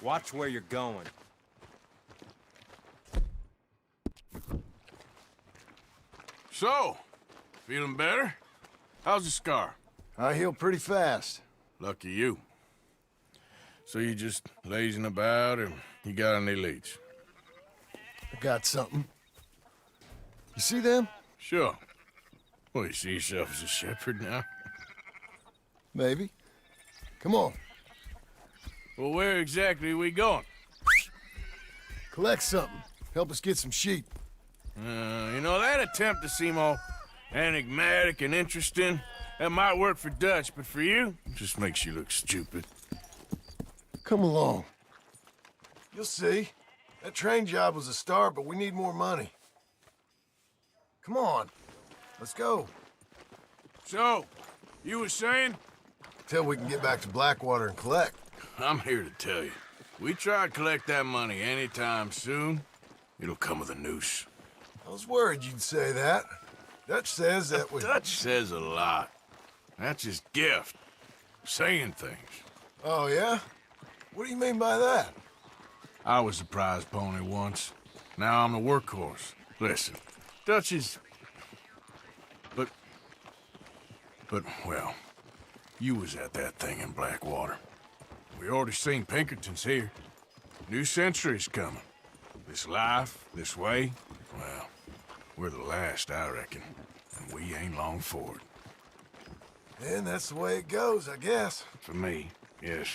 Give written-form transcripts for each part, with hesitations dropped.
Watch where you're going. So, feeling better? How's the scar? I heal pretty fast. Lucky you. So you just lazing about, or you got any leads? I got something. You see them? Sure. Well, you see yourself as a shepherd now? Maybe. Come on. Well, where exactly are we going? Collect something. Help us get some sheep. You know, that attempt to seem all enigmatic and interesting, that might work for Dutch, but for you, it just makes you look stupid. Come along. You'll see. That train job was a start, but we need more money. Come on. Let's go. So, you were saying? Till we can get back to Blackwater and collect. I'm here to tell you. We try to collect that money anytime soon, it'll come with a noose. I was worried you'd say that. Dutch says that we... Dutch says a lot. That's his gift. Saying things. Oh, yeah? What do you mean by that? I was the prize pony once. Now I'm the workhorse. Listen, Dutch is... But, well, you was at that thing in Blackwater. We already seen Pinkerton's here. New century's coming. This life, this way, well, we're the last, I reckon. And we ain't long for it. And that's the way it goes, I guess. For me, yes.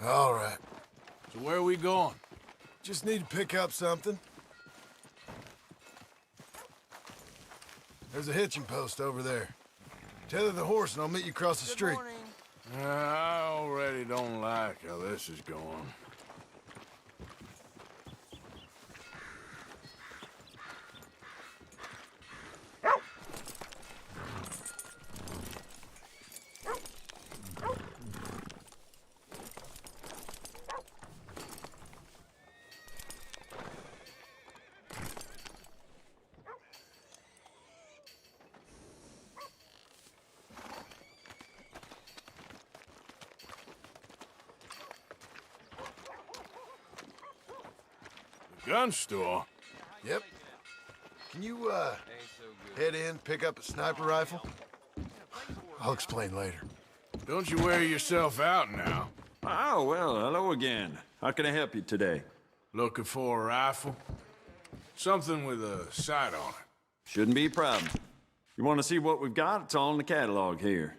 All right. So where are we going? Just need to pick up something. There's a hitching post over there. Tether the horse and I'll meet you across the street. I already don't like how this is going. Gun store? Yep. Can you, head in, pick up a sniper rifle? I'll explain later. Don't you wear yourself out now. Oh, well, hello again. How can I help you today? Looking for a rifle? Something with a sight on it. Shouldn't be a problem. You want to see what we've got? It's all in the catalog here.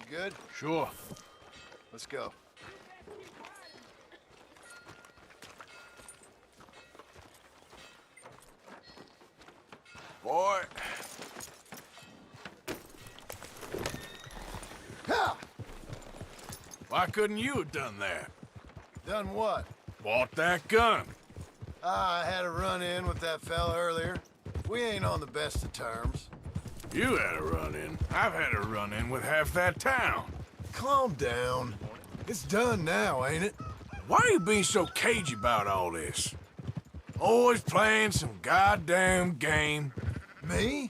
Good? Sure. Let's go. Boy. Ha! Why couldn't you have done that? Done what? Bought that gun. I had a run-in with that fella earlier. We ain't on the best of terms. You had a run-in. I've had a run-in with half that town. Calm down. It's done now, ain't it? Why are you being so cagey about all this? Always playing some goddamn game. Me?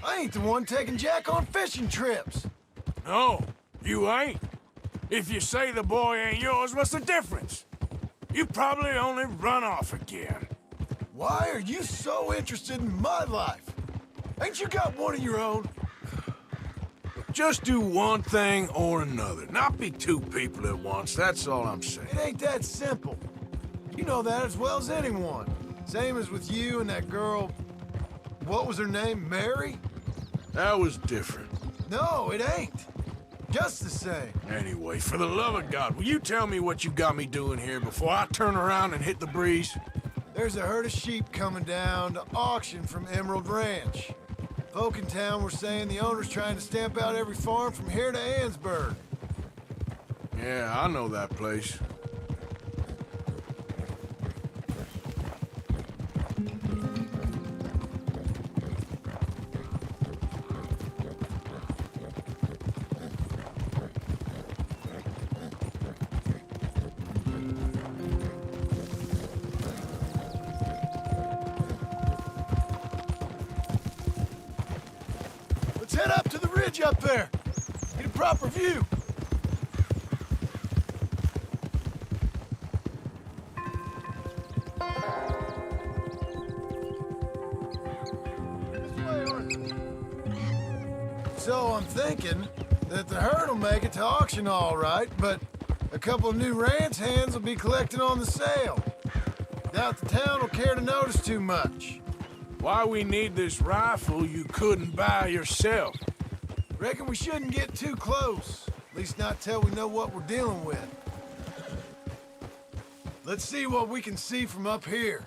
I ain't the one taking Jack on fishing trips. No, you ain't. If you say the boy ain't yours, what's the difference? You probably only run off again. Why are you so interested in my life? Ain't you got one of your own? Just do one thing or another. Not be two people at once, that's all I'm saying. It ain't that simple. You know that as well as anyone. Same as with you and that girl... What was her name? Mary? That was different. No, it ain't. Just the same. Anyway, for the love of God, will you tell me what you got me doing here before I turn around and hit the breeze? There's a herd of sheep coming down to auction from Emerald Ranch. Folk in town were saying the owner's trying to stamp out every farm from here to Ansburg. Yeah, I know that place. Let's head up to the ridge up there. Get a proper view. So I'm thinking that the herd will make it to auction all right, but a couple of new ranch hands will be collecting on the sale. Doubt the town will care to notice too much. Why we need this rifle you couldn't buy yourself? Reckon we shouldn't get too close. At least not till we know what we're dealing with. Let's see what we can see from up here.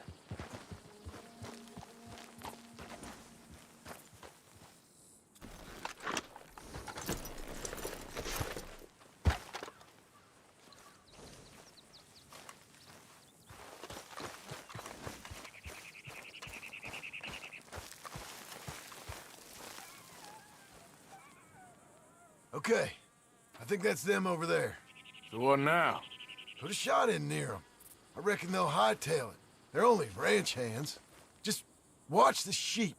Okay, I think that's them over there. So what now? Put a shot in near them. I reckon they'll hightail it. They're only ranch hands. Just watch the sheep.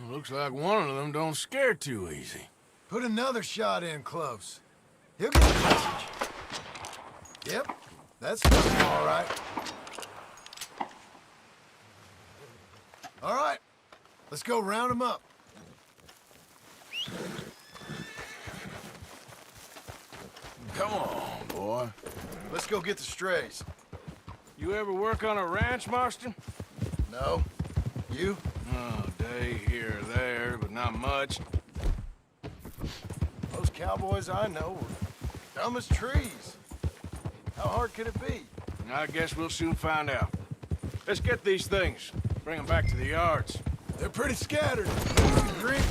Looks like one of them don't scare too easy. Put another shot in close. He'll get the message. Yep, that's all right. All right, let's go round them up. Come on, boy. Let's go get the strays. You ever work on a ranch, Marston? No? You? Oh, day here or there, but not much. Those cowboys I know were dumb as trees. How hard could it be? I guess we'll soon find out. Let's get these things. Bring them back to the yards. They're pretty scattered. Drink.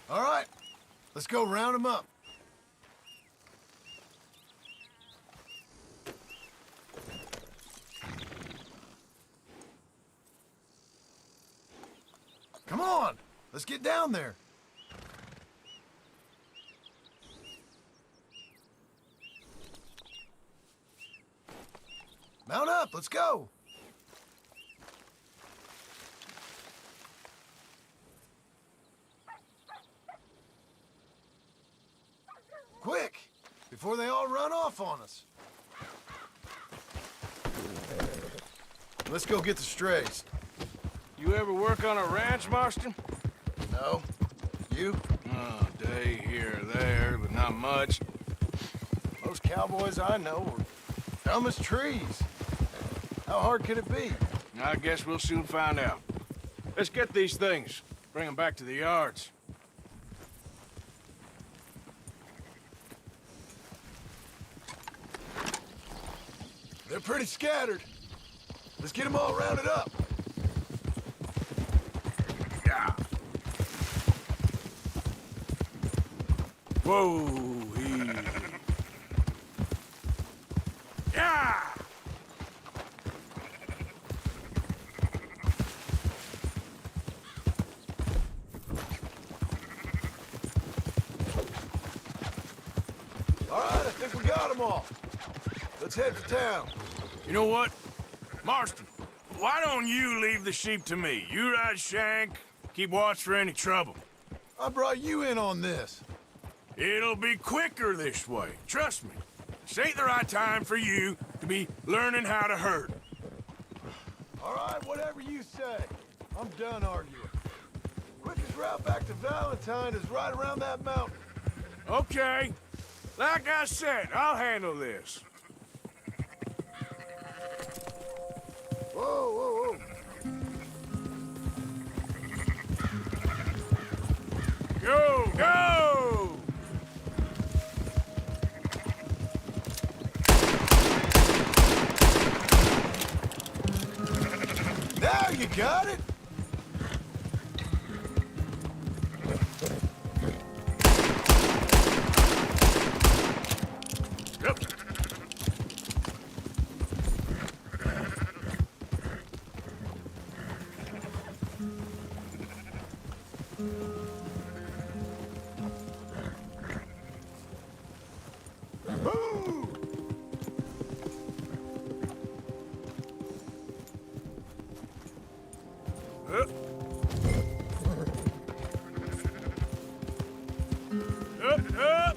All right, let's go round them up. Come on, let's get down there. Mount up, let's go. Quick, before they all run off on us. Let's go get the strays. You ever work on a ranch, Marston? No? You? Oh, day here or there, but not much. Those cowboys I know were dumb as trees. How hard could it be? I guess we'll soon find out. Let's get these things. Bring them back to the yards. They're pretty scattered. Let's get them all rounded up. Yeah. Whoa, easy. Yeah! All right, I think we got them all. Let's head to town. You know what? Marston, why don't you leave the sheep to me? You ride Shank, keep watch for any trouble. I brought you in on this. It'll be quicker this way, trust me. This ain't the right time for you to be learning how to herd. All right, whatever you say. I'm done arguing. Quickest route back to Valentine is right around that mountain. Okay. Like I said, I'll handle this. Whoa, whoa, whoa. Go, go! Now you got it! Yep. Up. Up, up.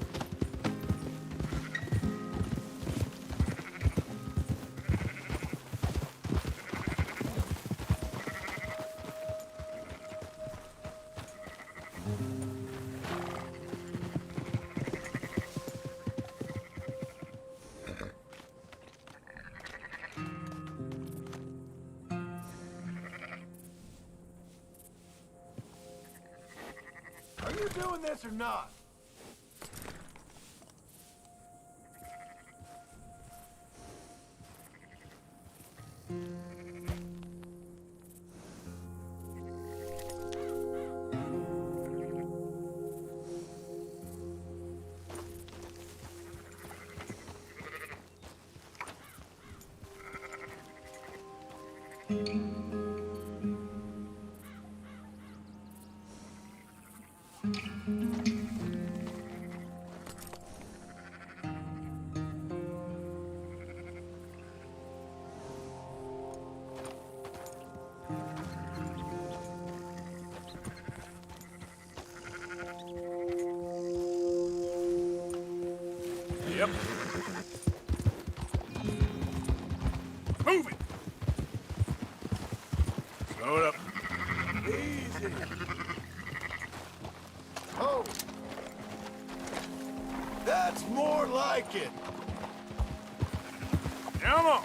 Are you doing this or not? Yep. Move it! Slow it up. Easy. Oh. That's more like it. Come on.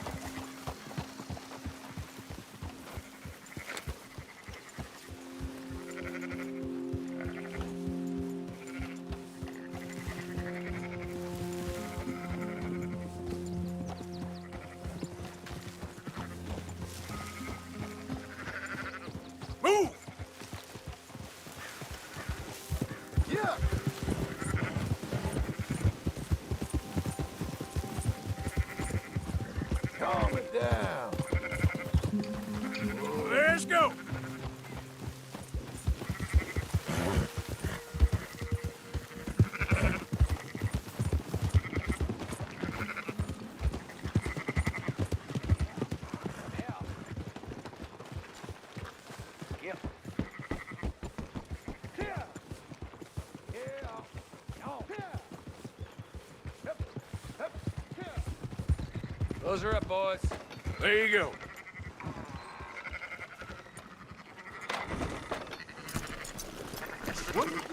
Move! Yeah. Calm it down. Let's go. Close her up, boys. There you go.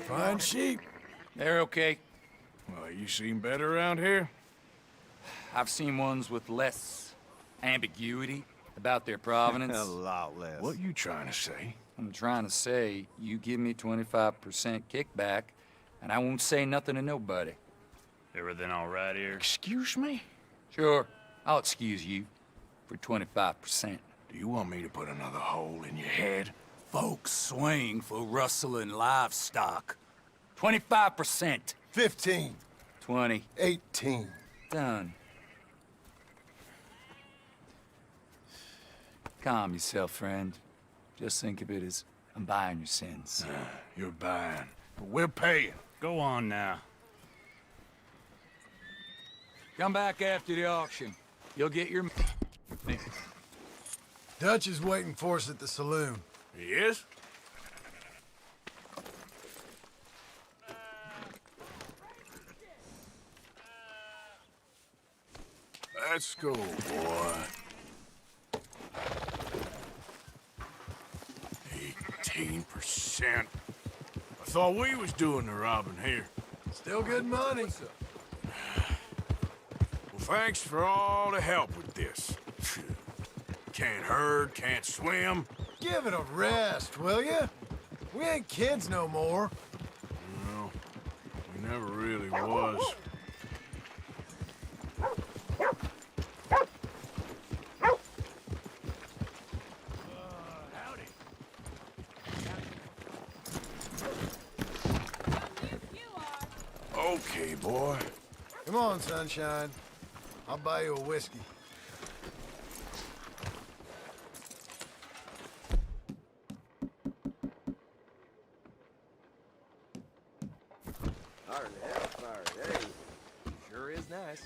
Fine sheep. They're okay. Well, you seem better around here. I've seen ones with less ambiguity about their provenance. A lot less. What you trying to say? I'm trying to say, you give me 25% kickback, and I won't say nothing to nobody. Everything all right here? Excuse me? Sure, I'll excuse you for 25%. Do you want me to put another hole in your head? Folks swing for rustling livestock. 25%. 15. 20. 18. Done. Calm yourself, friend. Just think of it as I'm buying your sins. You're buying, but we're paying. Go on now. Come back after the auction. You'll get your... Dutch is waiting for us at the saloon. He is? Let's go, boy. 15%. I thought we was doing the robbing here. Still good money. Well, thanks for all the help with this. Can't herd, can't swim. Give it a rest, will you? We ain't kids no more. No, we never really was. Okay, boy. Come on, sunshine. I'll buy you a whiskey. Sure is nice.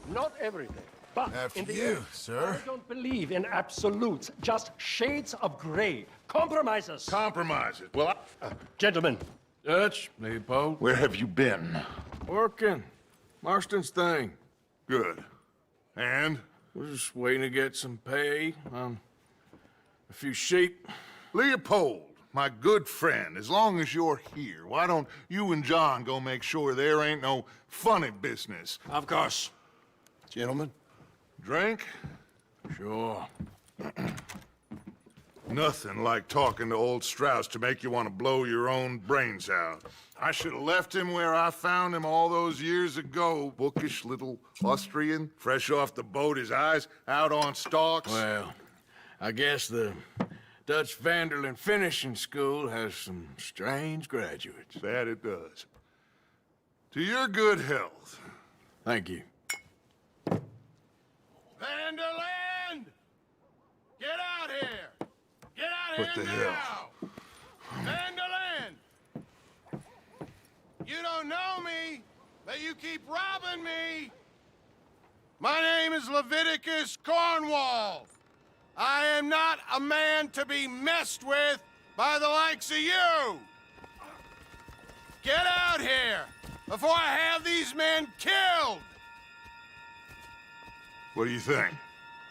Not everything, but After in the you, end, sir. I don't believe in absolutes, just shades of gray. Compromises. Compromises. Well, Gentlemen, Dutch, Leopold. where have you been? Working. Marston's thing. Good. And? We're just waiting to get some pay on a few sheep. Leopold, my good friend, as long as you're here, why don't you and John go make sure there ain't no funny business? Of course. Gentlemen, drink? Sure. Nothing like talking to old Strauss to make you want to blow your own brains out. I should have left him where I found him all those years ago. Bookish little Austrian, fresh off the boat, his eyes out on stalks. Well, I guess the Dutch Vanderlyn Finishing School has some strange graduates. That it does. To your good health. Thank you. Vanderland! Get out here! Get out What the hell? Vanderland! You don't know me, but you keep robbing me. My name is Leviticus Cornwall. I am not a man to be messed with by the likes of you. Get out here before I have these men killed. What do you think?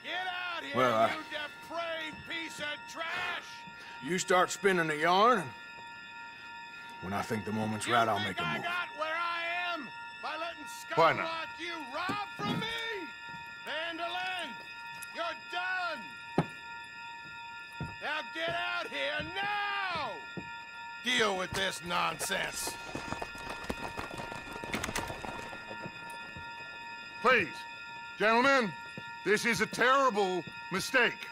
Get out here, Well, you depraved piece of trash! You start spinning the yarn, and when I think the moment's You right, I'll think make a I move. got where I am by letting Why scum not? like you rob from me? Vanderlyn, you're done! Now get out here now! Deal with this nonsense. Please, gentlemen, this is a terrible mistake.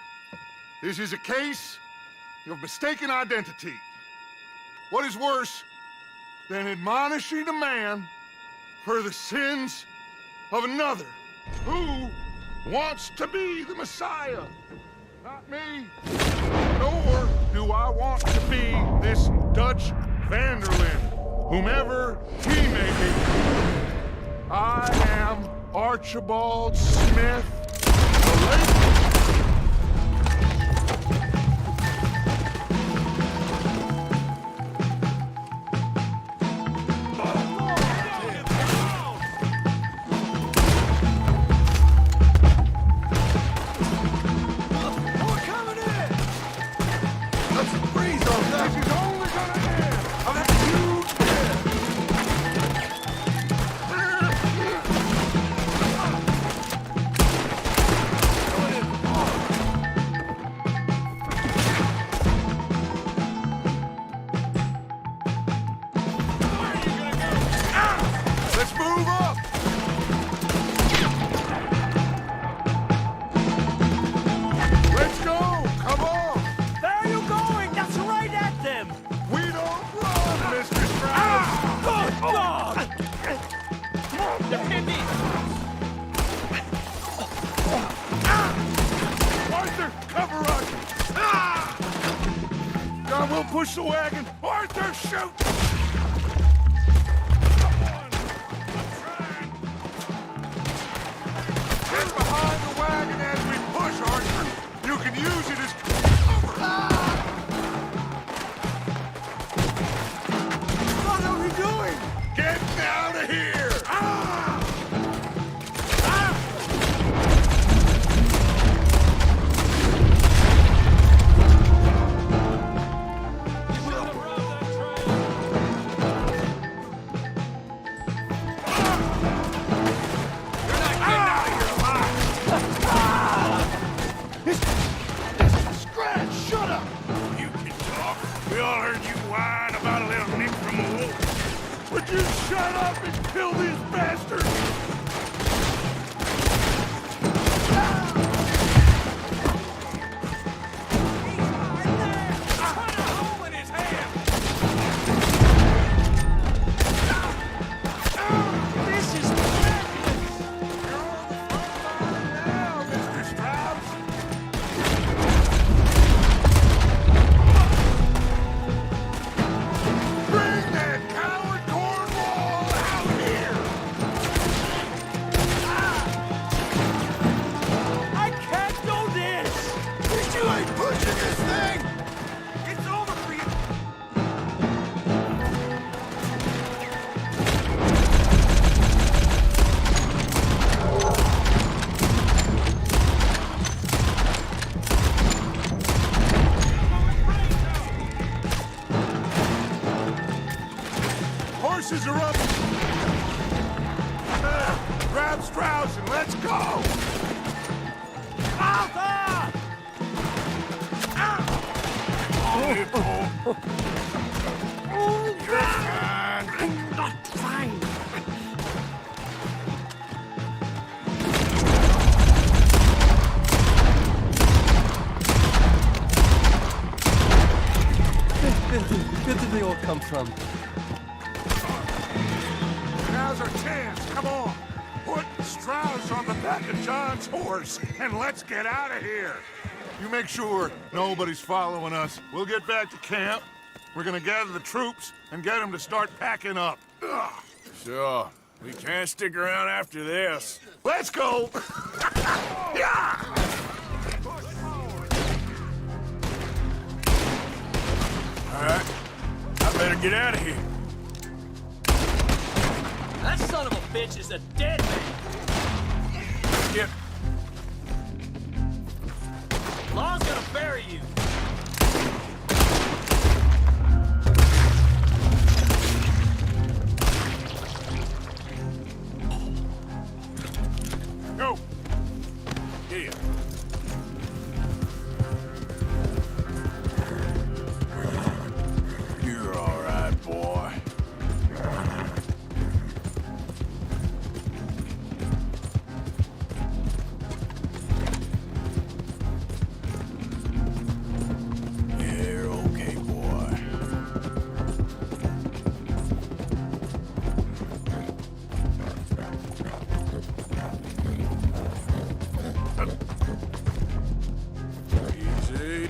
This is a case of mistaken identity. What is worse than admonishing a man for the sins of another who wants to be the Messiah? Not me. Nor do I want to be this Dutch Vanderlyn, whomever he may be. I am Archibald Smith, the late We'll push the wagon. Arthur, shoot! Get behind the wagon as we push, Arthur. You can use it as cover. What are we doing? Get out of here! Line up and kill these bastards! Horses are up! Grab Strauss and let's go! Alpha! You're fine. I'm not fine. Where did they all come from? Now's our chance, come on! Put Strauss on the back of John's horse, and let's get out of here! You make sure nobody's following us. We'll get back to camp. We're gonna gather the troops and get them to start packing up. Ugh. Sure. We can't stick around after this. Let's go! Yeah! All right. I better get out of here. That son of a bitch is a dead man. Yep. Law's gonna bury you. Go. Here. You're all right, boy. You're okay, boy. Easy.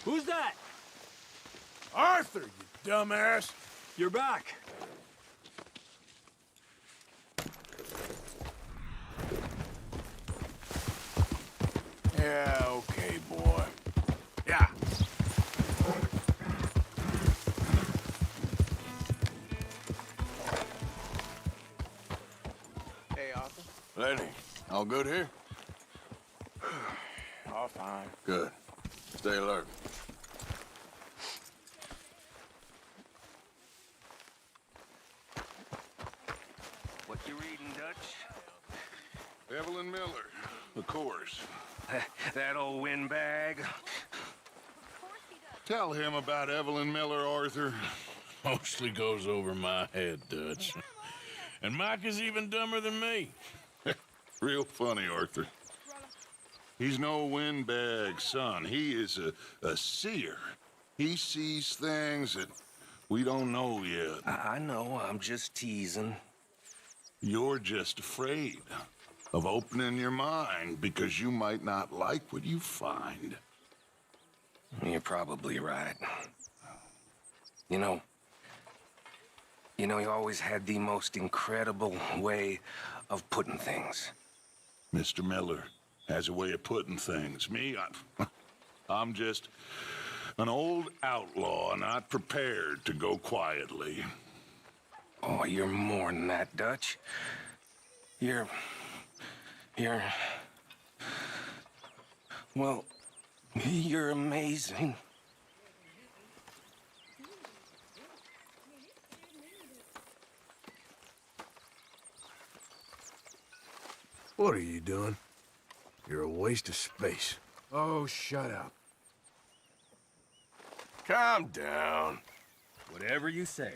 Who's that? Arthur, you dumbass. You're back. Yeah, okay, boy. Yeah. Hey, Arthur. Lenny, all good here? All fine. Good. Stay alert. What you reading, Dutch? Evelyn Miller, of course. That old windbag? Tell him about Evelyn Miller, Arthur. Mostly goes over my head, Dutch. And Mike is even dumber than me. Real funny, Arthur. He's no windbag, son. He is a seer. He sees things that we don't know yet. I know, I'm just teasing. You're just afraid of opening your mind because you might not like what you find. You're probably right. You know, you always had the most incredible way of putting things. Mr. Miller has a way of putting things. Me, I'm just an old outlaw, not prepared to go quietly. Oh, you're more than that, Dutch. You're... Well, you're amazing. What are you doing? You're a waste of space. Oh, shut up. Calm down. Whatever you say.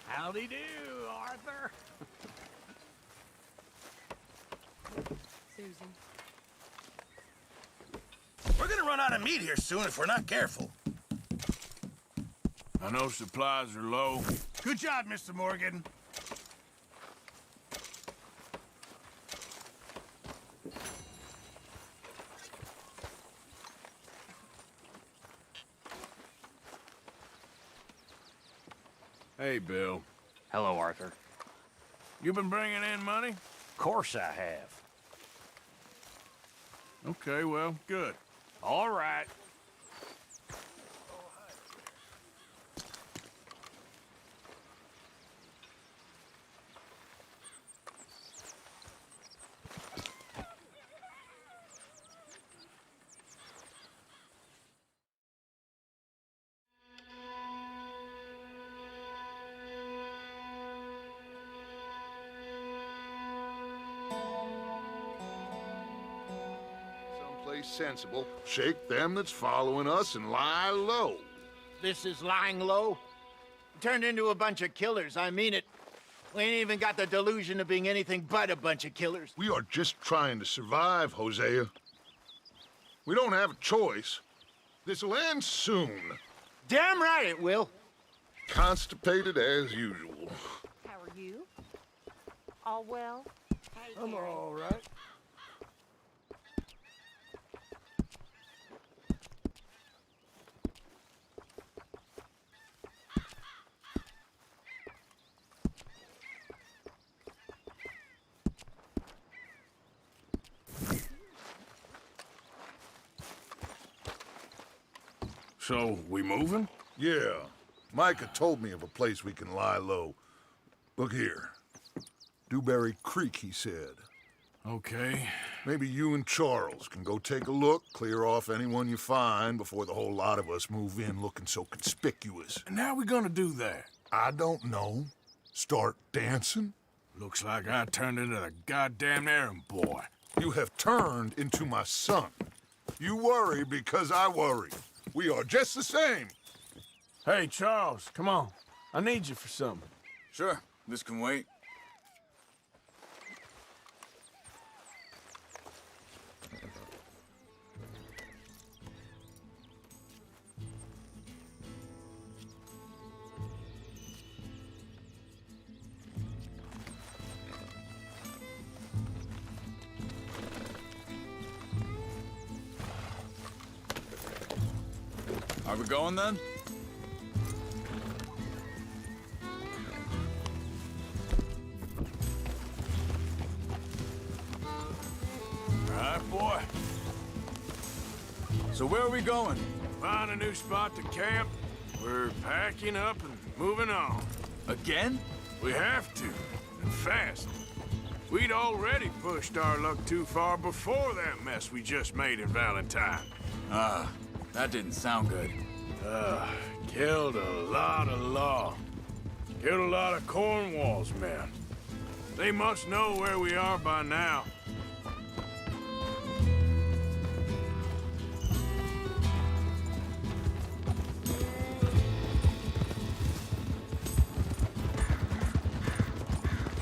Howdy do, Arthur. Susan. We're gonna run out of meat here soon if we're not careful. I know supplies are low. Good job, Mr. Morgan. Hey, Bill. Hello, Arthur. You been bringing in money? Of course I have. Okay, well, good. All right. Someplace sensible. Shake them that's following us and lie low. This is lying low. Turned into a bunch of killers, I mean it. We ain't even got the delusion of being anything but a bunch of killers. We are just trying to survive, Hosea. We don't have a choice. This'll end soon. Damn right it will. Constipated as usual. How are you? All well? Hey, I'm Gary. all right. So, we moving? Yeah. Micah told me of a place we can lie low. Look here. Dewberry Creek, he said. Okay. Maybe you and Charles can go take a look, clear off anyone you find before the whole lot of us move in looking so conspicuous. And how we gonna do that? I don't know. Start dancing? Looks like I turned into the goddamn errand boy. You have turned into my son. You worry because I worry. We are just the same. Hey, Charles, come on. I need you for something. Sure, this can wait. Are we going then? All right, boy. So where are we going? Find a new spot to camp. We're packing up and moving on. Again? We have to, and fast. We'd already pushed our luck too far before that mess we just made in Valentine. That didn't sound good. Killed a lot of law. Killed a lot of Cornwall's men. They must know where we are by now.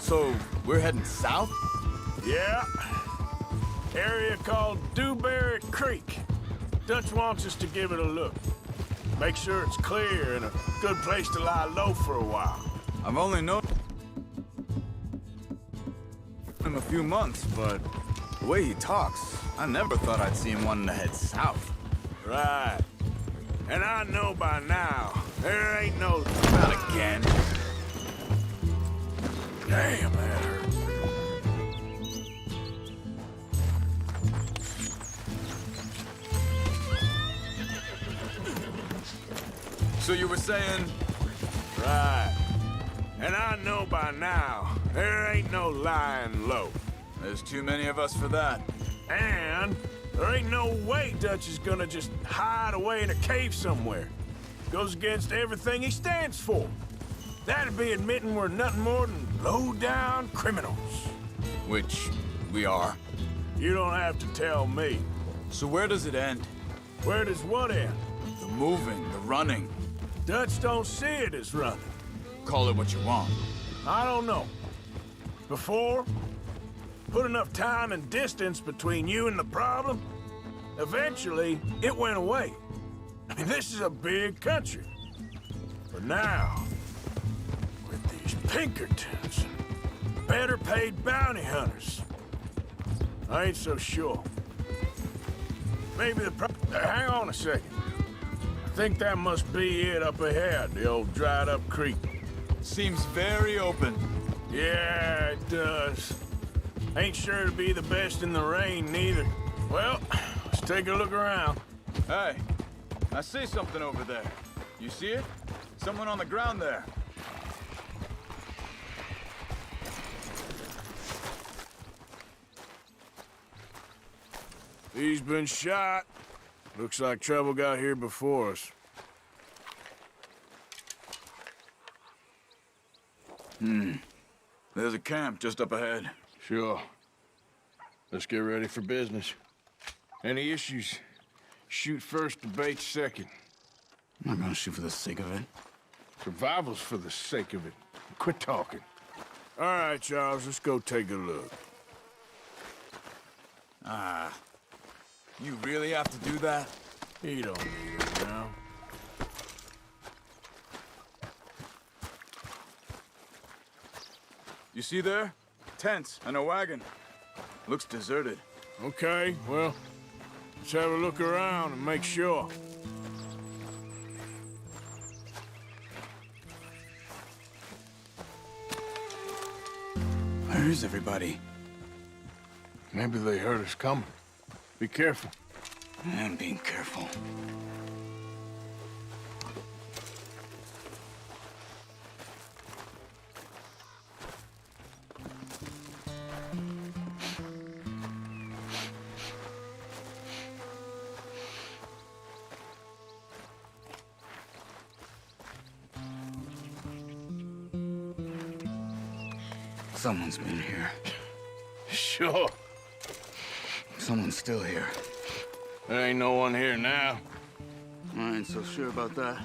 So, we're heading south? Yeah. Area called Dewberry Creek. Dutch wants us to give it a look. Make sure it's clear and a good place to lie low for a while. I've only known him a few months, but the way he talks, I never thought I'd see him wanting to head south. Right. And I know by now, there ain't no... Not again. Damn, that hurt. So you were saying... Right. And I know by now, there ain't no lying low. There's too many of us for that. And there ain't no way Dutch is gonna just hide away in a cave somewhere. Goes against everything he stands for. That'd be admitting we're nothing more than low-down criminals. Which we are. You don't have to tell me. So where does it end? Where does what end? The moving, the running. Dutch don't see it as running. Call it what you want. I don't know. Before, put enough time and distance between you and the problem, eventually it went away. I mean, this is a big country. But now, with these Pinkertons and better paid bounty hunters, I ain't so sure. Maybe hang on a second. I think that must be it up ahead, the old dried up creek. Seems very open. Yeah, it does. Ain't sure to be the best in the rain, neither. Well, let's take a look around. Hey, I see something over there. You see it? Someone on the ground there. He's been shot. Looks like trouble got here before us. There's a camp just up ahead. Sure. Let's get ready for business. Any issues? Shoot first, debate second. I'm not gonna shoot for the sake of it. Survival's for the sake of it. Quit talking. All right, Charles, let's go take a look. You really have to do that? He don't need it now. You see there? Tents and a wagon. Looks deserted. Okay, well, let's have a look around and make sure. Where is everybody? Maybe they heard us coming. Be careful. I'm being careful. Someone's been here. Sure. Someone's still here. There ain't no one here now. I ain't so sure about that.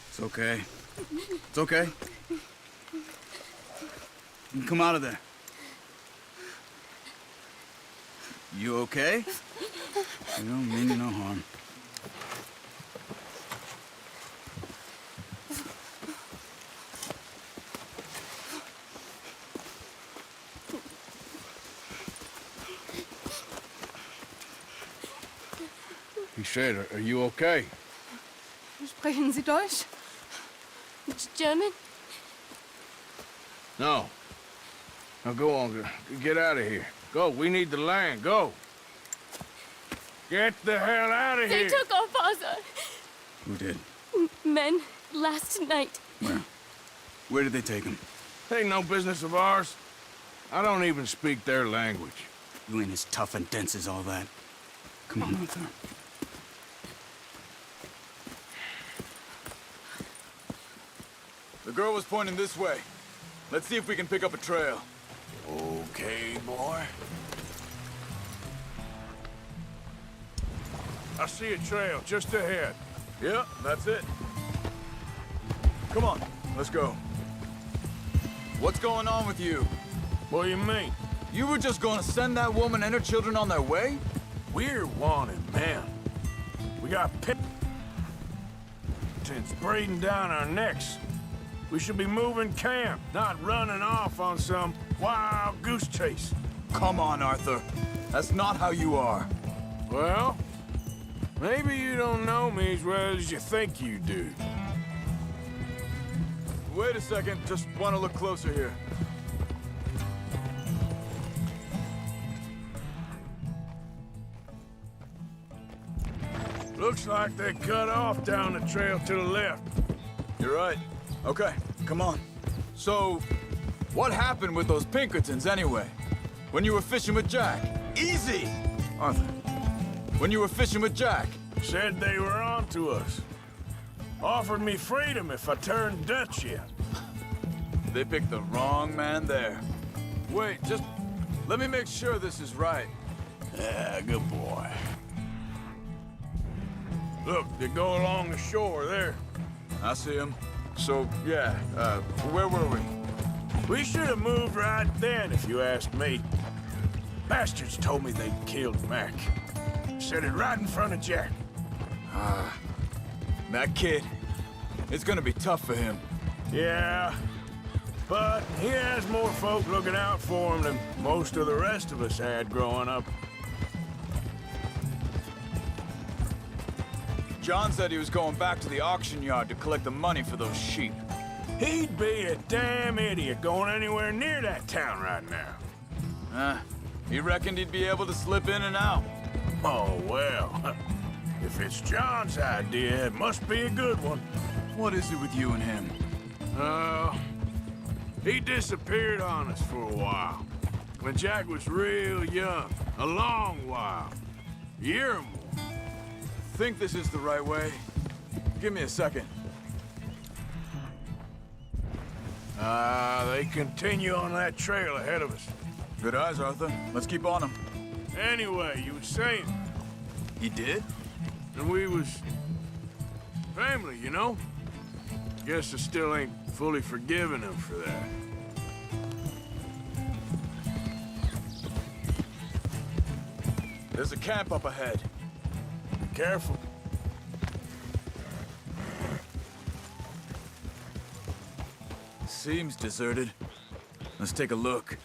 It's okay. It's okay. You can come out of there. You okay? You don't mean you no harm. He said, are you okay? Sprechen Sie Deutsch? German? No. Now go on, get out of here. Go, we need the land, go. Get the hell out of They here. took our father. Who did? Men, last night. Where? Where did they take him? Ain't no business of ours. I don't even speak their language. You ain't as tough and dense as all that. Come on, Arthur. The girl was pointing this way. Let's see if we can pick up a trail. Okay, boy. I see a trail just ahead. Yep, that's it. Come on, let's go. What's going on with you? What do you mean? You were just gonna send that woman and her children on their way? We're wanted, man. We got Pinkertons breathing down our necks. We should be moving camp, not running off on some wild goose chase. Come on, Arthur. That's not how you are. Well, maybe you don't know me as well as you think you do. Wait a second, just want to look closer here. Looks like they cut off down the trail to the left. You're right. Okay, come on. So, what happened with those Pinkertons anyway? When you were fishing with Jack? Easy! Arthur, when you were fishing with Jack? Said they were on to us. Offered me freedom if I turned Dutch yet. They picked the wrong man there. Wait, just let me make sure this is right. Yeah, good boy. Look, they go along the shore there. I see him. So, yeah, where were we? We should have moved right then, if you ask me. Bastards told me they'd killed Mac. Said it right in front of Jack. That kid. It's gonna be tough for him. Yeah, but he has more folk looking out for him than most of the rest of us had growing up. John said he was going back to the auction yard to collect the money for those sheep. He'd be a damn idiot going anywhere near that town right now. He reckoned he'd be able to slip in and out. Oh, well. If it's John's idea, it must be a good one. What is it with you and him? He disappeared on us for a while. When Jack was real young. A long while. A year or more. Think this is the right way? Give me a second. They continue on that trail ahead of us. Good eyes, Arthur. Let's keep on them. Anyway, you was saying... He did? And we was... family, you know? Guess I still ain't fully forgiven him for that. There's a camp up ahead. Be careful. Seems deserted. Let's take a look.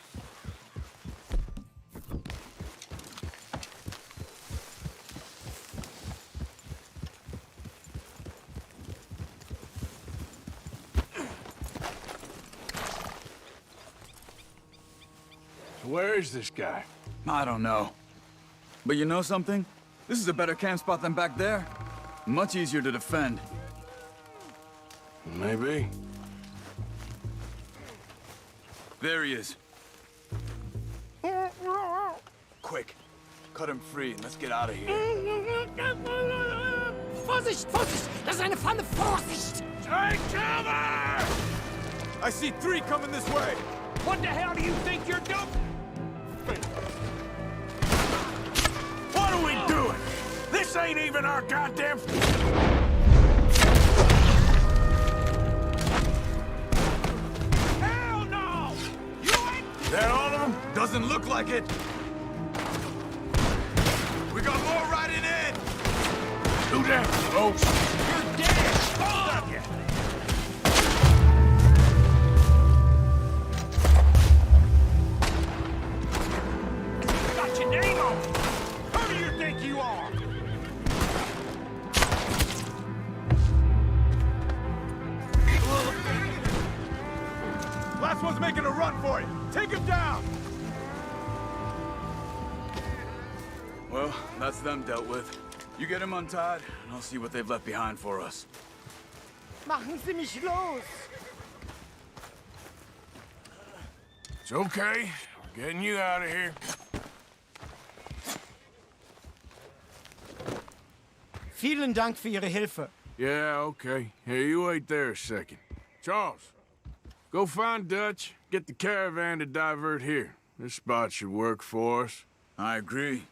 So where is this guy? I don't know. But you know something? This is a better camp spot than back there. Much easier to defend. Maybe. There he is. Quick, cut him free and let's get out of here. Vorsicht, Vorsicht! Das ist eine Pfanne! Vorsicht! Take cover! I see 3 coming this way. What the hell do you think you're doing? What are we doing? This ain't even our goddamn... Hell no! You ain't... Is that all of them? Doesn't look like it. We got more riding in. Do that, folks. You're dead! Both of you! Got your name on it! Who do you think you are? Last one's making a run for it. Take him down. Well, that's them dealt with. You get him untied, and I'll see what they've left behind for us. Machen Sie mich los! It's okay. We're getting you out of here. Vielen Dank für Ihre Hilfe. Yeah, okay. Hey, you wait there a second. Charles, Go find Dutch, get the caravan to divert here. This spot should work for us. I agree.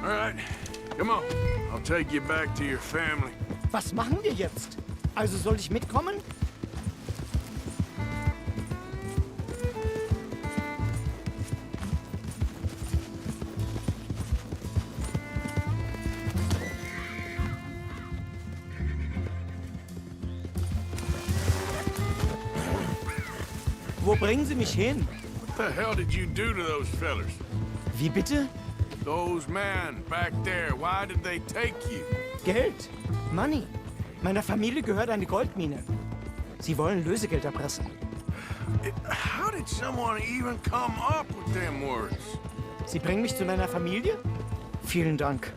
All right, come on. I'll take you back to your family. Was machen wir jetzt? Also soll ich mitkommen? Wo bringen Sie mich hin? What the hell did you do to those fellers? Wie bitte? Those men back there, why did they take you? Geld. Money. Meiner Familie gehört eine Goldmine. Sie wollen Lösegeld erpressen. How did someone even come up with them words? Sie bringen mich zu meiner Familie? Vielen Dank.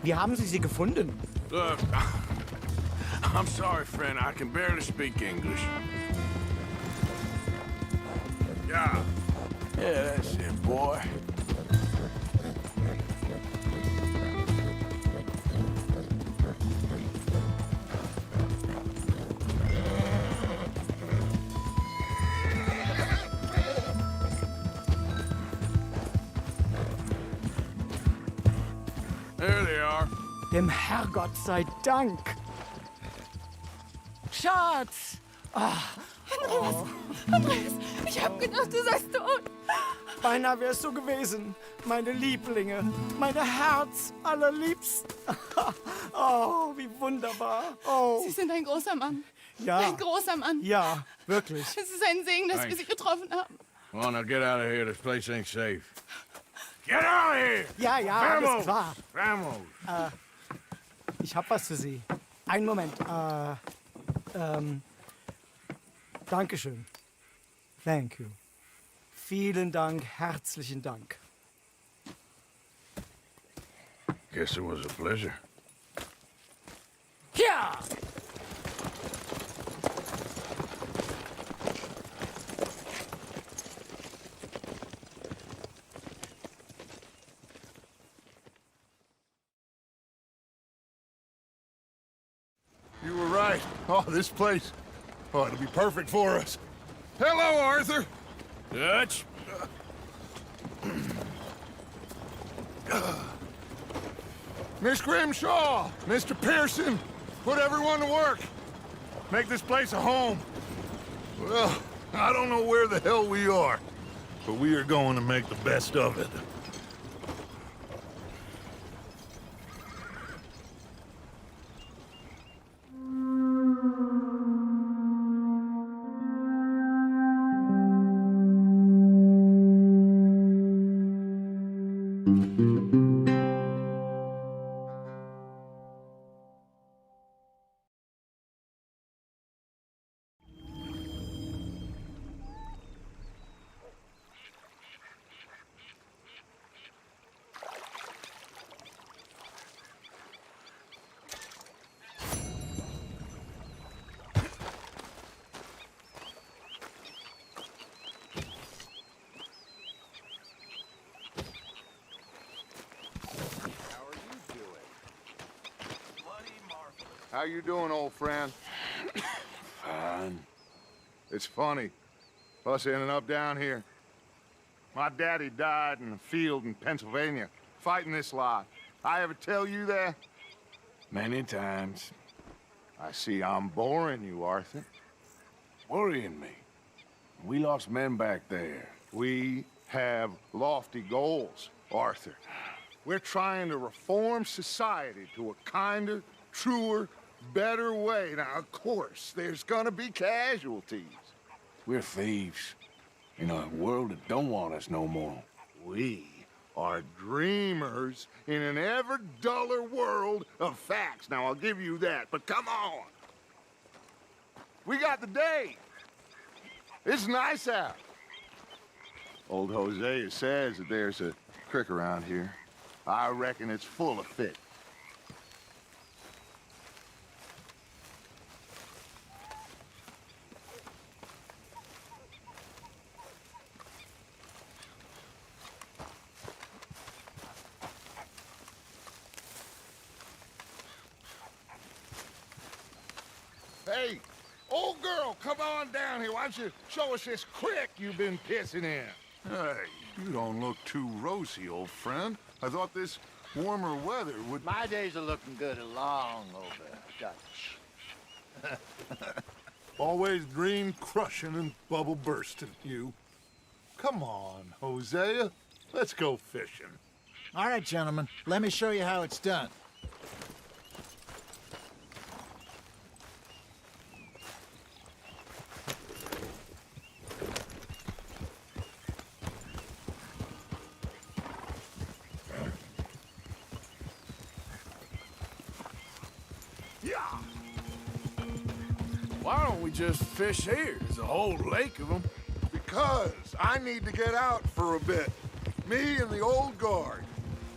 Wie haben Sie sie gefunden? Look, I'm sorry, friend. I can barely speak English. Yeah. Yeah, that's it, boy. There they are. Dem Herrgott sei Dank. Schatz! Andreas, ich hab gedacht, du seist tot. Beinahe wärst du gewesen. Meine Lieblinge. Meine Herz allerliebsten. Oh, wie wunderbar. Oh. Sie sind ein großer Mann. Ja. Ein großer Mann. Ja, wirklich. Es ist ein Segen, dass wir Sie getroffen haben. Come on, now get out of here. This place ain't safe. Get out of here! Ja, ja, alles Vamos! klar. Vamos! Ich hab was für Sie. Einen Moment. Dankeschön. Thank you. Vielen Dank, herzlichen Dank. Guess it was a pleasure. Ja! You were right. Oh, this place. Oh, it'll be perfect for us. Hello, Arthur. Dutch? Miss Grimshaw, Mr. Pearson, put everyone to work. Make this place a home. Well, I don't know where the hell we are, but we are going to make the best of it. How you doing, old friend? Fine. It's funny, us ending up down here. My daddy died in a field in Pennsylvania, fighting this lot. I ever tell you that? Many times. I see I'm boring you, Arthur. Worrying me. We lost men back there. We have lofty goals, Arthur. We're trying to reform society to a kinder, truer, better way. Now, of course, there's gonna be casualties. We're thieves. In a world that don't want us no more. We are dreamers in an ever duller world of facts. Now, I'll give you that, but come on. We got the day. It's nice out. Old Hosea says that there's a creek around here. I reckon it's full of fish. Old girl, come on down here. Why don't you show us this creek you've been pissing in? Hey, you don't look too rosy, old friend. I thought this warmer weather would... My days are looking good along over Dutch. Always dream crushing and bubble bursting, you. Come on, Hosea. Let's go fishing. All right, gentlemen. Let me show you how it's done. Why don't we just fish here? There's a whole lake of them. Because I need to get out for a bit. Me and the old guard.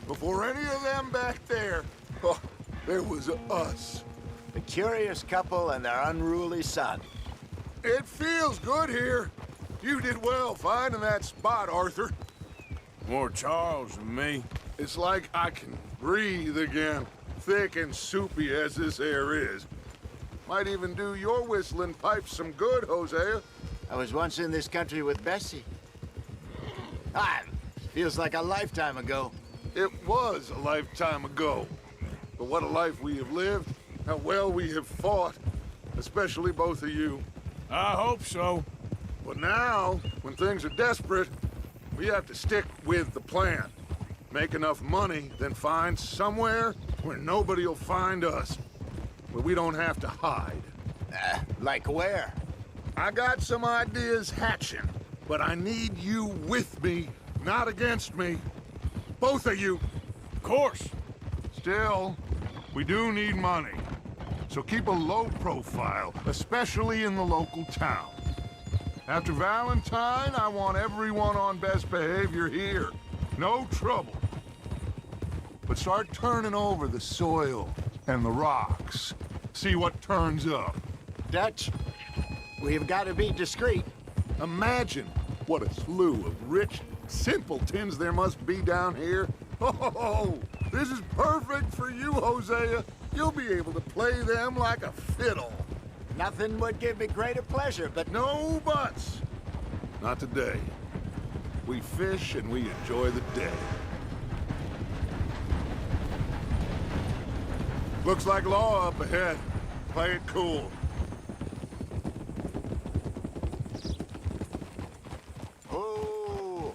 Before any of them back there, oh, there was us. The curious couple and their unruly son. It feels good here. You did well finding that spot, Arthur. More Charles than me. It's like I can breathe again, thick and soupy as this air is. Might even do your whistling pipes some good, Hosea. I was once in this country with Bessie. Feels like a lifetime ago. It was a lifetime ago. But what a life we have lived, how well we have fought, especially both of you. I hope so. But now, when things are desperate, we have to stick with the plan. Make enough money, then find somewhere where nobody will find us. Where we don't have to hide. Like where? I got some ideas hatching, but I need you with me, not against me. Both of you. Of course. Still, we do need money. So keep a low profile, especially in the local town. After Valentine, I want everyone on best behavior here. No trouble. But start turning over the soil and the rocks. See what turns up. Dutch, we've got to be discreet. Imagine what a slew of rich simpletons there must be down here. Oh, this is perfect for you, Hosea. You'll be able to play them like a fiddle. Nothing would give me greater pleasure, but... No buts. Not today. We fish and we enjoy the day. Looks like law up ahead. Play it cool. Oh.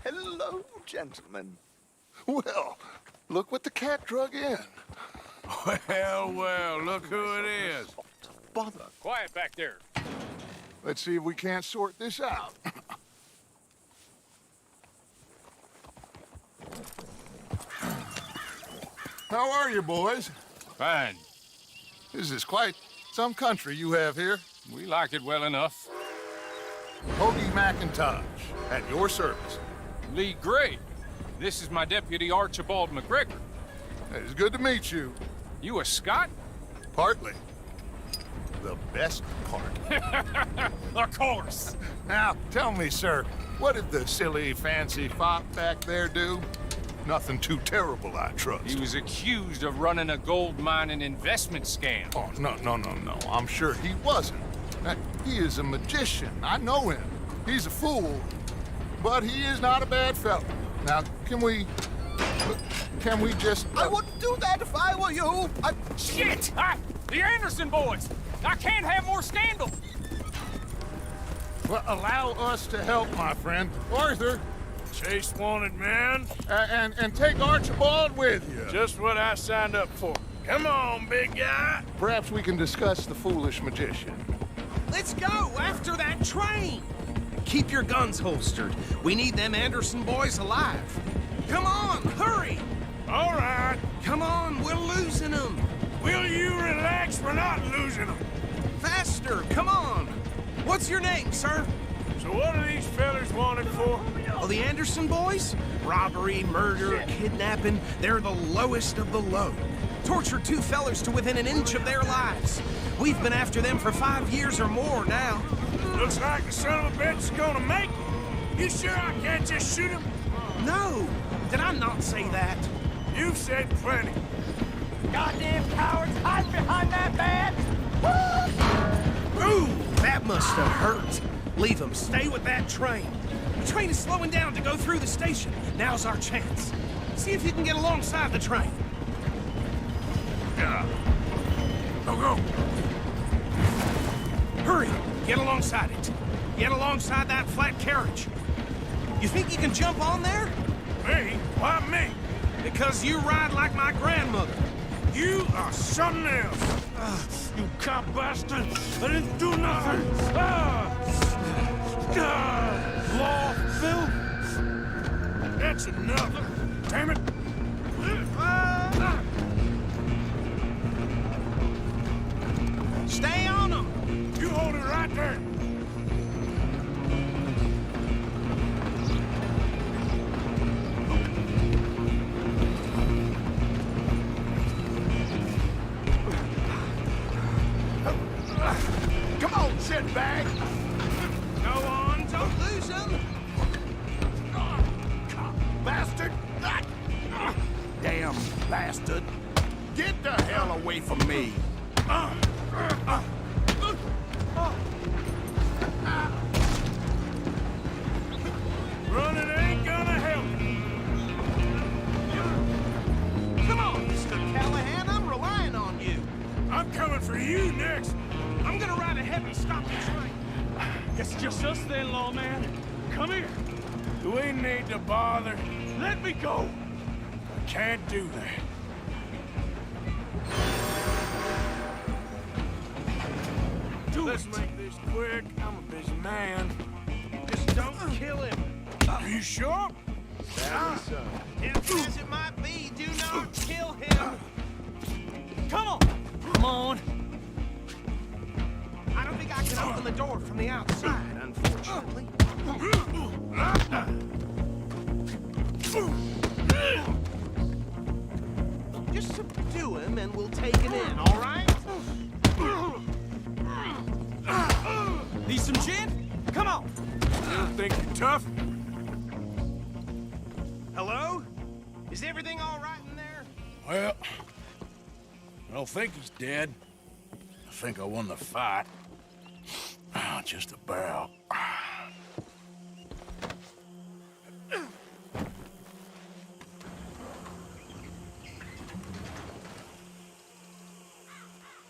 Hello, gentlemen. Well, look what the cat drug in. Well, look who it is. Bother. Quiet back there. Let's see if we can't sort this out. How are you, boys? Fine. This is quite some country you have here. We like it well enough. Hoagie McIntosh, at your service. Lee Gray. This is my deputy Archibald McGregor. It's good to meet you. You a Scot? Partly. The best part. Of course. Now, tell me, sir, what did the silly, fancy fop back there do? Nothing too terrible, I trust. He was accused of running a gold mining investment scam. Oh, no. I'm sure he wasn't. He is a magician. I know him. He's a fool, but he is not a bad fellow. Now, can we just... I wouldn't do that if I were you. Shit! The Anderson boys! I can't have more scandal! Well, allow us to help, my friend. Arthur. Chase wanted man. And take Archibald with you. Just what I signed up for. Come on, big guy. Perhaps we can discuss the foolish magician. Let's go after that train. Keep your guns holstered. We need them Anderson boys alive. Come on, hurry. All right. Come on, we're losing them. Will you relax? We're not losing them. Faster, come on. What's your name, sir? So what are these fellas wanted for? Oh, the Anderson boys? Robbery, murder, kidnapping. They're the lowest of the low. Tortured two fellers to within an inch of their lives. We've been after them for 5 years or more now. Looks like the son of a bitch is gonna make it. You sure I can't just shoot him? No! Did I not say that? You've said plenty. Goddamn cowards, hide behind that van! Ooh, that must have hurt. Leave him. Stay with that train. The train is slowing down to go through the station. Now's our chance. See if you can get alongside the train. Yeah. Go. Hurry! Get alongside it. Get alongside that flat carriage. You think you can jump on there? Me? Why me? Because you ride like my grandmother. You are something else. You cop bastard! I didn't do nothing! Law, Phil? That's enough! Damn it! Stay on them! You hold it right there! Come on, shitbag! Go on, don't lose them! Bastard! Damn bastard. Get the hell away from me! Running ain't gonna help. Come on, Mr. Callahan, I'm relying on you. I'm coming for you next. I'm gonna ride ahead and stop the train. It's just us then, lawman. Come here. Do we need to bother? Let me go. I can't do that. Let's make this quick. I'm a busy man. Just don't kill him. Are you sure? If as it might be, do not kill him. Come on. Come on. I don't think I can open the door from the outside, unfortunately. Just subdue him and we'll take him in, all right? Need some gin? Come on. You think you're tough? Hello? Is everything all right in there? Well, I don't think he's dead. I think I won the fight. Just about.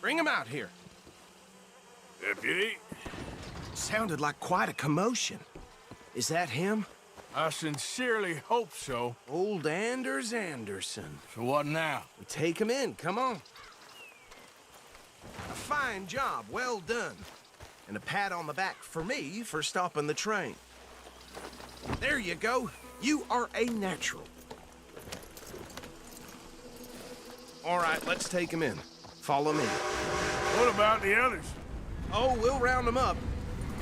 Bring him out here. Deputy? Sounded like quite a commotion. Is that him? I sincerely hope so. Old Anders Anderson. So what now? We take him in, come on. A fine job, well done. And a pat on the back for me for stopping the train. There you go. You are a natural. All right, let's take him in. Follow me. What about the others? Oh, we'll round them up.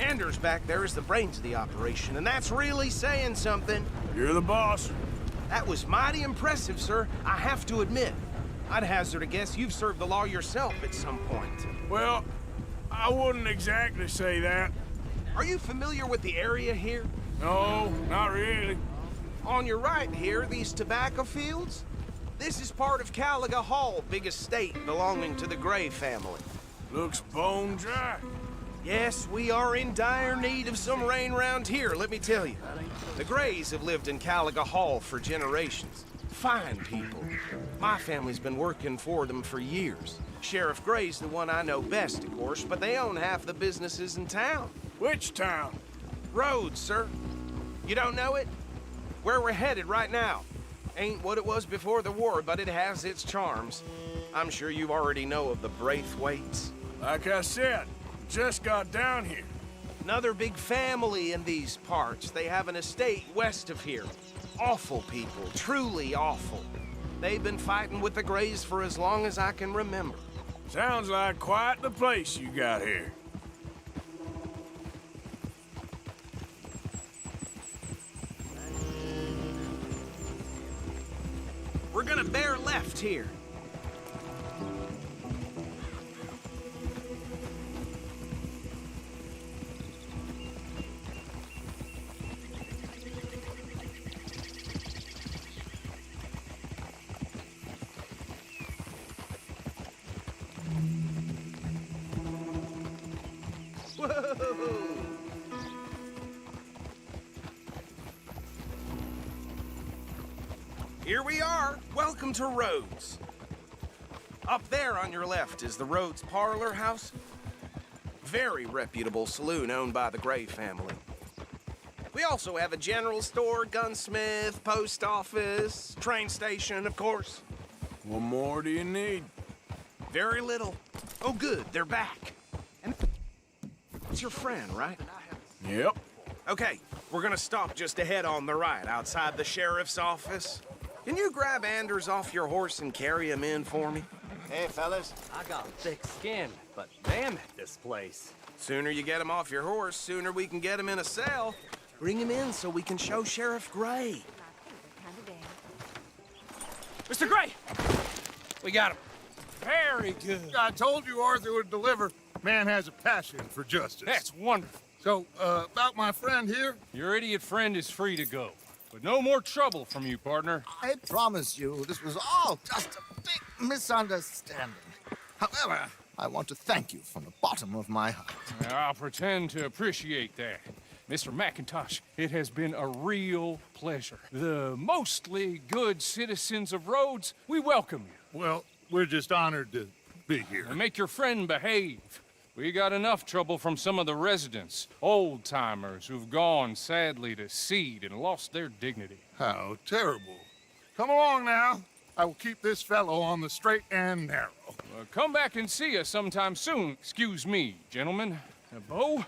Anders back there is the brains of the operation, and that's really saying something. You're the boss. That was mighty impressive, sir. I have to admit. I'd hazard a guess you've served the law yourself at some point. Well, I wouldn't exactly say that. Are you familiar with the area here? No, not really. On your right here, these tobacco fields? This is part of Caliga Hall, big estate belonging to the Gray family. Looks bone dry. Yes, we are in dire need of some rain round here, let me tell you. The Grays have lived in Caliga Hall for generations. Fine people. My family's been working for them for years. Sheriff Gray's the one I know best, of course, but they own half the businesses in town. Which town? Rhodes, sir. You don't know it? Where we're headed right now. Ain't what it was before the war, but it has its charms. I'm sure you already know of the Braithwaites. Like I said, just got down here. Another big family in these parts. They have an estate west of here. Awful people, truly awful. They've been fighting with the Grays for as long as I can remember. Sounds like quite the place you got here. We're gonna bear left here. Here we are. Welcome to Rhodes. Up there on your left is the Rhodes Parlor House. Very reputable saloon owned by the Gray family. We also have a general store, gunsmith, post office, train station, of course. What more do you need? Very little. Oh, good, they're back. And it's your friend, right? Yep. Okay, we're gonna stop just ahead on the right, outside the sheriff's office. Can you grab Anders off your horse and carry him in for me? Hey, fellas. I got thick skin, but damn it, this place. Sooner you get him off your horse, sooner we can get him in a cell. Bring him in so we can show Sheriff Gray. Mr. Gray! We got him. Very good. I told you Arthur would deliver. Man has a passion for justice. That's wonderful. So, about my friend here? Your idiot friend is free to go. But no more trouble from you, partner. I promise you, this was all just a big misunderstanding. However, I want to thank you from the bottom of my heart. I'll pretend to appreciate that. Mr. McIntosh, it has been a real pleasure. The mostly good citizens of Rhodes, we welcome you. Well, we're just honored to be here. And make your friend behave. We got enough trouble from some of the residents, old-timers who've gone, sadly, to seed and lost their dignity. How terrible. Come along now. I will keep this fellow on the straight and narrow. Come back and see us sometime soon. Excuse me, gentlemen. Bo,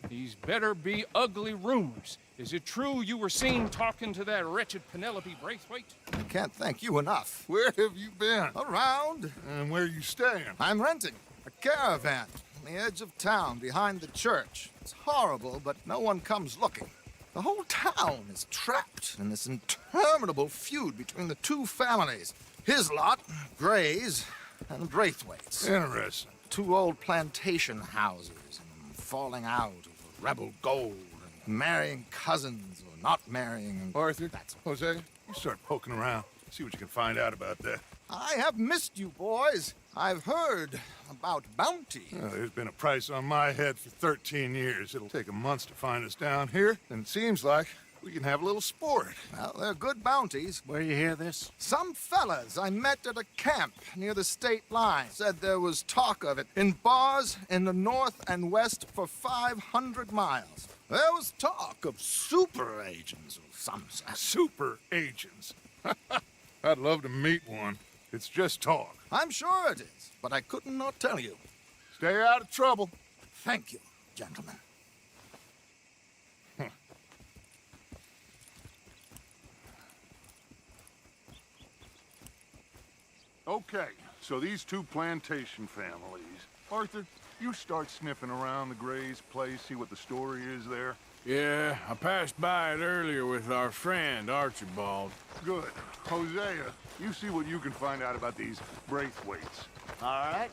these better be ugly rumors. Is it true you were seen talking to that wretched Penelope Braithwaite? I can't thank you enough. Where have you been? Around. And where you staying? I'm renting a caravan on the edge of town behind the church. It's horrible, but no one comes looking. The whole town is trapped in this interminable feud between the two families. His lot, Gray's, and Braithwaite's. Interesting. Two old plantation houses, and falling out over rebel gold, and marrying cousins or not marrying. And Arthur, Hosea, you start poking around. See what you can find out about that. I have missed you, boys. I've heard about bounty. There's been a price on my head for 13 years. It'll take a month to find us down here, and it seems like we can have a little sport. Well, they're good bounties. Where you hear this? Some fellas I met at a camp near the state line said there was talk of it in bars in the north and west for 500 miles. There was talk of super agents of some sort. Super agents? I'd love to meet one. It's just talk. I'm sure it is, but I couldn't not tell you. Stay out of trouble. Thank you, gentlemen. Okay, so these two plantation families. Arthur, you start sniffing around the Gray's place, see what the story is there. Yeah, I passed by it earlier with our friend, Archibald. Good. Hosea, you see what you can find out about these Braithwaites. All right.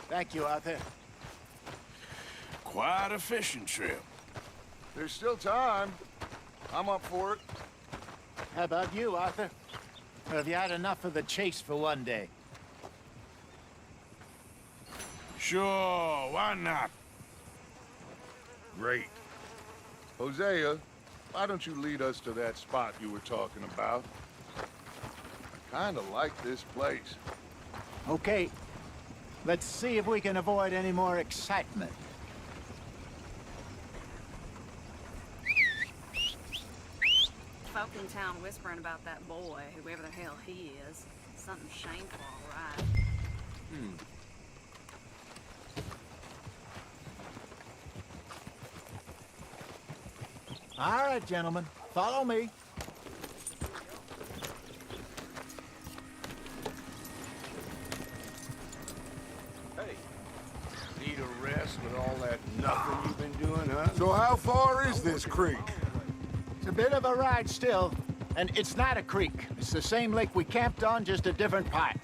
Thank you, Arthur. Quite a fishing trip. There's still time. I'm up for it. How about you, Arthur? Or have you had enough of the chase for one day? Sure, why not? Great. Hosea, why don't you lead us to that spot you were talking about? I kinda like this place. Okay. Let's see if we can avoid any more excitement. Folk in town whispering about that boy, whoever the hell he is. Something shameful, all right. All right, gentlemen. Follow me. Hey, need a rest with all that nothing you've been doing, huh? So how far is this creek? It's a bit of a ride still, and it's not a creek. It's the same lake we camped on, just a different part.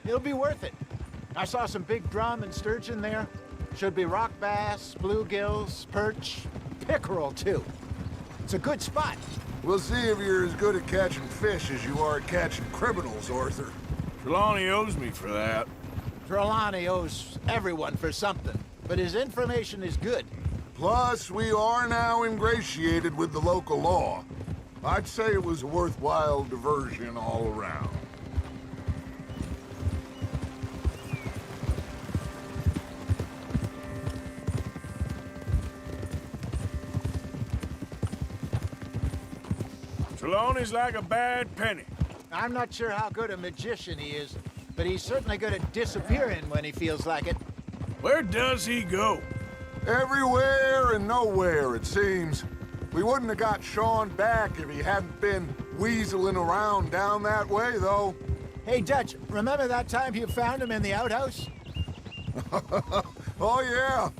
It'll be worth it. I saw some big drum and sturgeon there. Should be rock bass, bluegills, perch, pickerel, too. It's a good spot. We'll see if you're as good at catching fish as you are at catching criminals, Arthur. Trelawney owes me for that. Trelawney owes everyone for something. but his information is good. Plus, we are now ingratiated with the local law. I'd say it was a worthwhile diversion all around. Trelawney's like a bad penny. I'm not sure how good a magician he is, but he's certainly good at disappearing when he feels like it. Where does he go? Everywhere and nowhere, it seems. We wouldn't have got Sean back if he hadn't been weaseling around down that way, though. Hey, Dutch, remember that time you found him in the outhouse? Oh, yeah.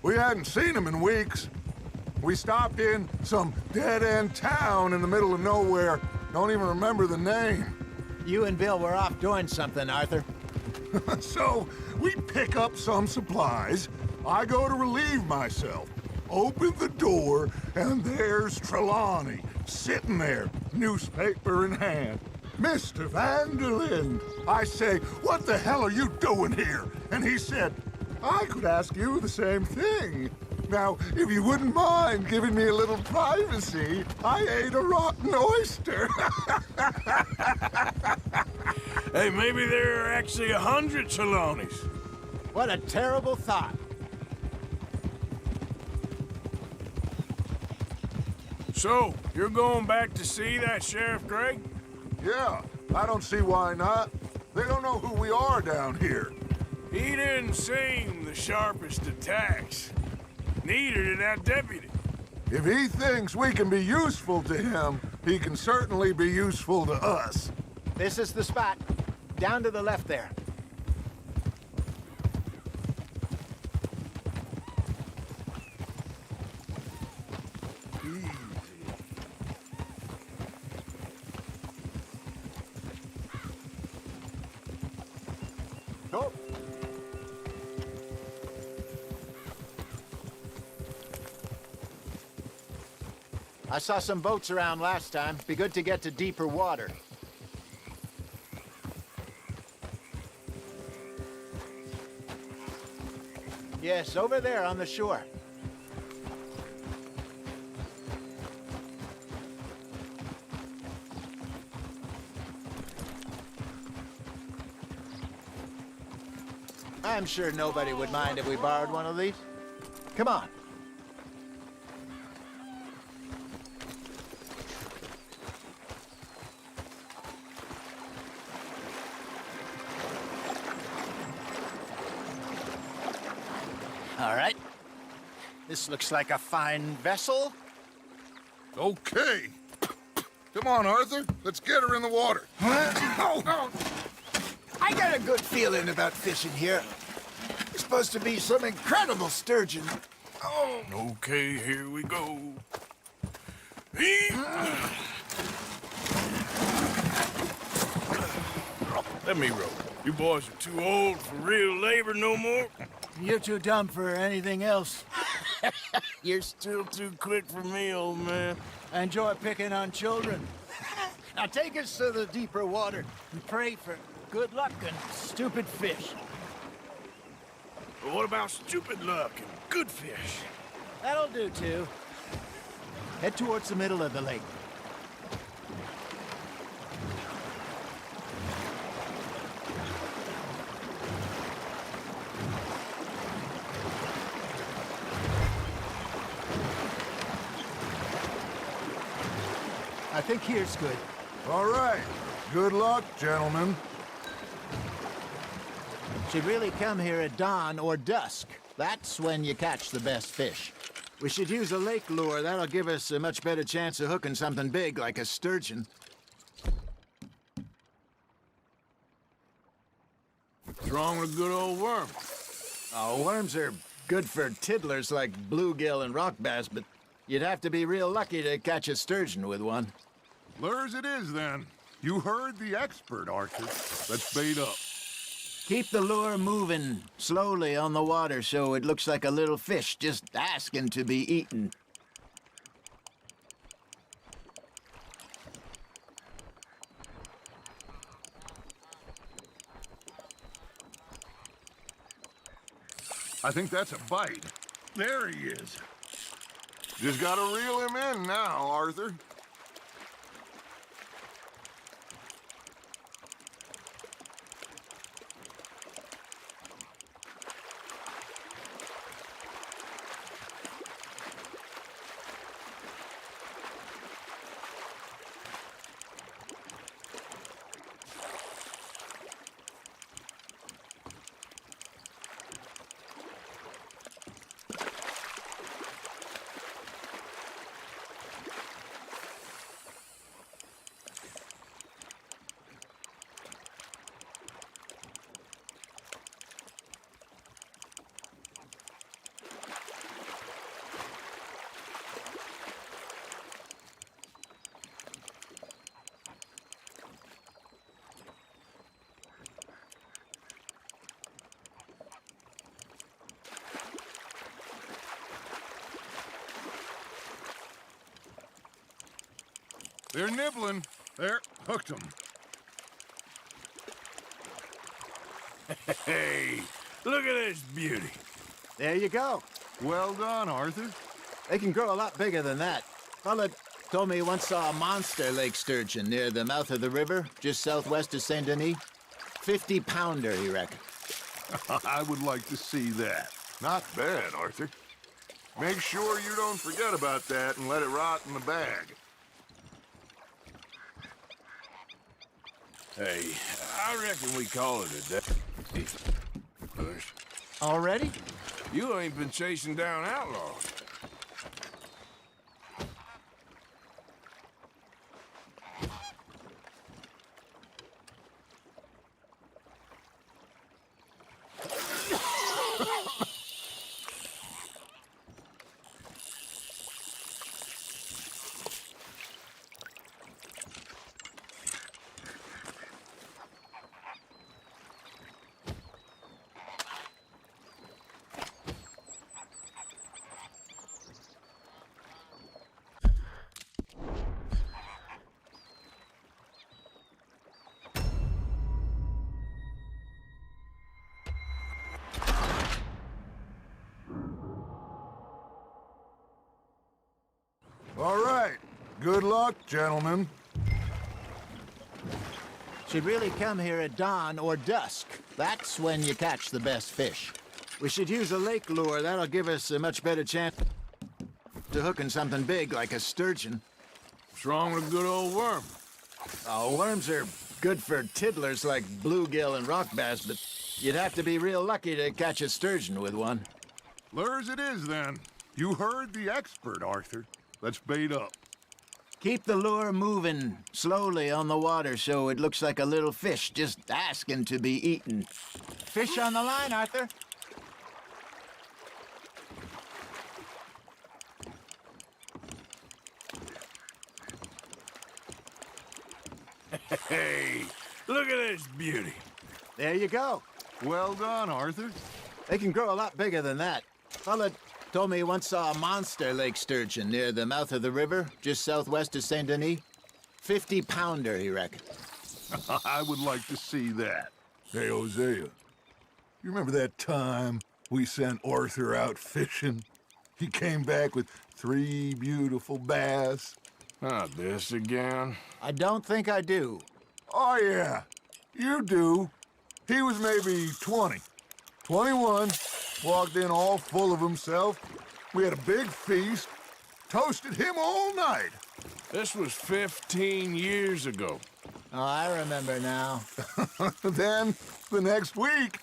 We hadn't seen him in weeks. We stopped in some dead-end town in the middle of nowhere. Don't even remember the name. You and Bill were off doing something, Arthur. So, we pick up some supplies. I go to relieve myself. Open the door, and there's Trelawney, sitting there, newspaper in hand. Mr. Van der Linde. I say, what the hell are you doing here? And he said, I could ask you the same thing. Now, if you wouldn't mind giving me a little privacy, I ate a rotten oyster. Hey, maybe there are actually 100 Trelawneys. What a terrible thought. So, you're going back to see that Sheriff Gregg? Yeah, I don't see why not. They don't know who we are down here. He didn't seem the sharpest attacks. Neither did that deputy. If he thinks we can be useful to him, he can certainly be useful to us. This is the spot. Down to the left there. Go. I saw some boats around last time. Be good to get to deeper water. Yes, over there on the shore. I'm sure nobody would mind if we borrowed one of these. Come on. All right. This looks like a fine vessel. Okay. Come on, Arthur. Let's get her in the water. I got a good feeling about fishing here. It's supposed to be some incredible sturgeon. Oh. Okay, here we go. Let me row. You boys are too old for real labor no more. You're too dumb for anything else. You're still too quick for me, old man. I enjoy picking on children. Now take us to the deeper water and pray for good luck and stupid fish. But what about stupid luck and good fish? That'll do, too. Head towards the middle of the lake. I think here's good. All right. Good luck, gentlemen. Should really come here at dawn or dusk. That's when you catch the best fish. We should use a lake lure. That'll give us a much better chance of hooking something big like a sturgeon. What's wrong with a good old worm? Oh, worms are good for tiddlers like bluegill and rock bass, but you'd have to be real lucky to catch a sturgeon with one. Lures it is, then. You heard the expert, Arthur. Let's bait up. Keep the lure moving slowly on the water so it looks like a little fish just asking to be eaten. I think that's a bite. There he is. Just gotta reel him in now, Arthur. They're nibbling. There, hooked them. Hey, look at this beauty. There you go. Well done, Arthur. They can grow a lot bigger than that. Fella told me he once saw a monster lake sturgeon near the mouth of the river, just southwest of Saint Denis. 50-pounder, he reckoned. I would like to see that. Not bad, Arthur. Make sure you don't forget about that and let it rot in the bag. Hey, I reckon we call it a day. First. Already? You ain't been chasing down outlaws. All right. Good luck, gentlemen. Should really come here at dawn or dusk. That's when you catch the best fish. We should use a lake lure. That'll give us a much better chance to hooking something big like a sturgeon. What's wrong with a good old worm? Oh, worms are good for tiddlers like bluegill and rock bass, but you'd have to be real lucky to catch a sturgeon with one. Lures it is, then. You heard the expert, Arthur. Let's bait up. Keep the lure moving slowly on the water so it looks like a little fish just asking to be eaten. Fish on the line, Arthur. Hey, look at this beauty. There you go. Well done, Arthur. They can grow a lot bigger than that. Fella told me he once saw a monster lake sturgeon near the mouth of the river, just southwest of Saint Denis. 50-pounder, he reckoned. I would like to see that. Hey, Hosea, You remember that time we sent Arthur out fishing? He came back with 3 beautiful bass. not this again. I don't think I do. Oh, yeah. You do. He was maybe 20. 21. Walked in all full of himself. We had a big feast. Toasted him all night. This was 15 years ago. Oh, I remember now. Then, the next week,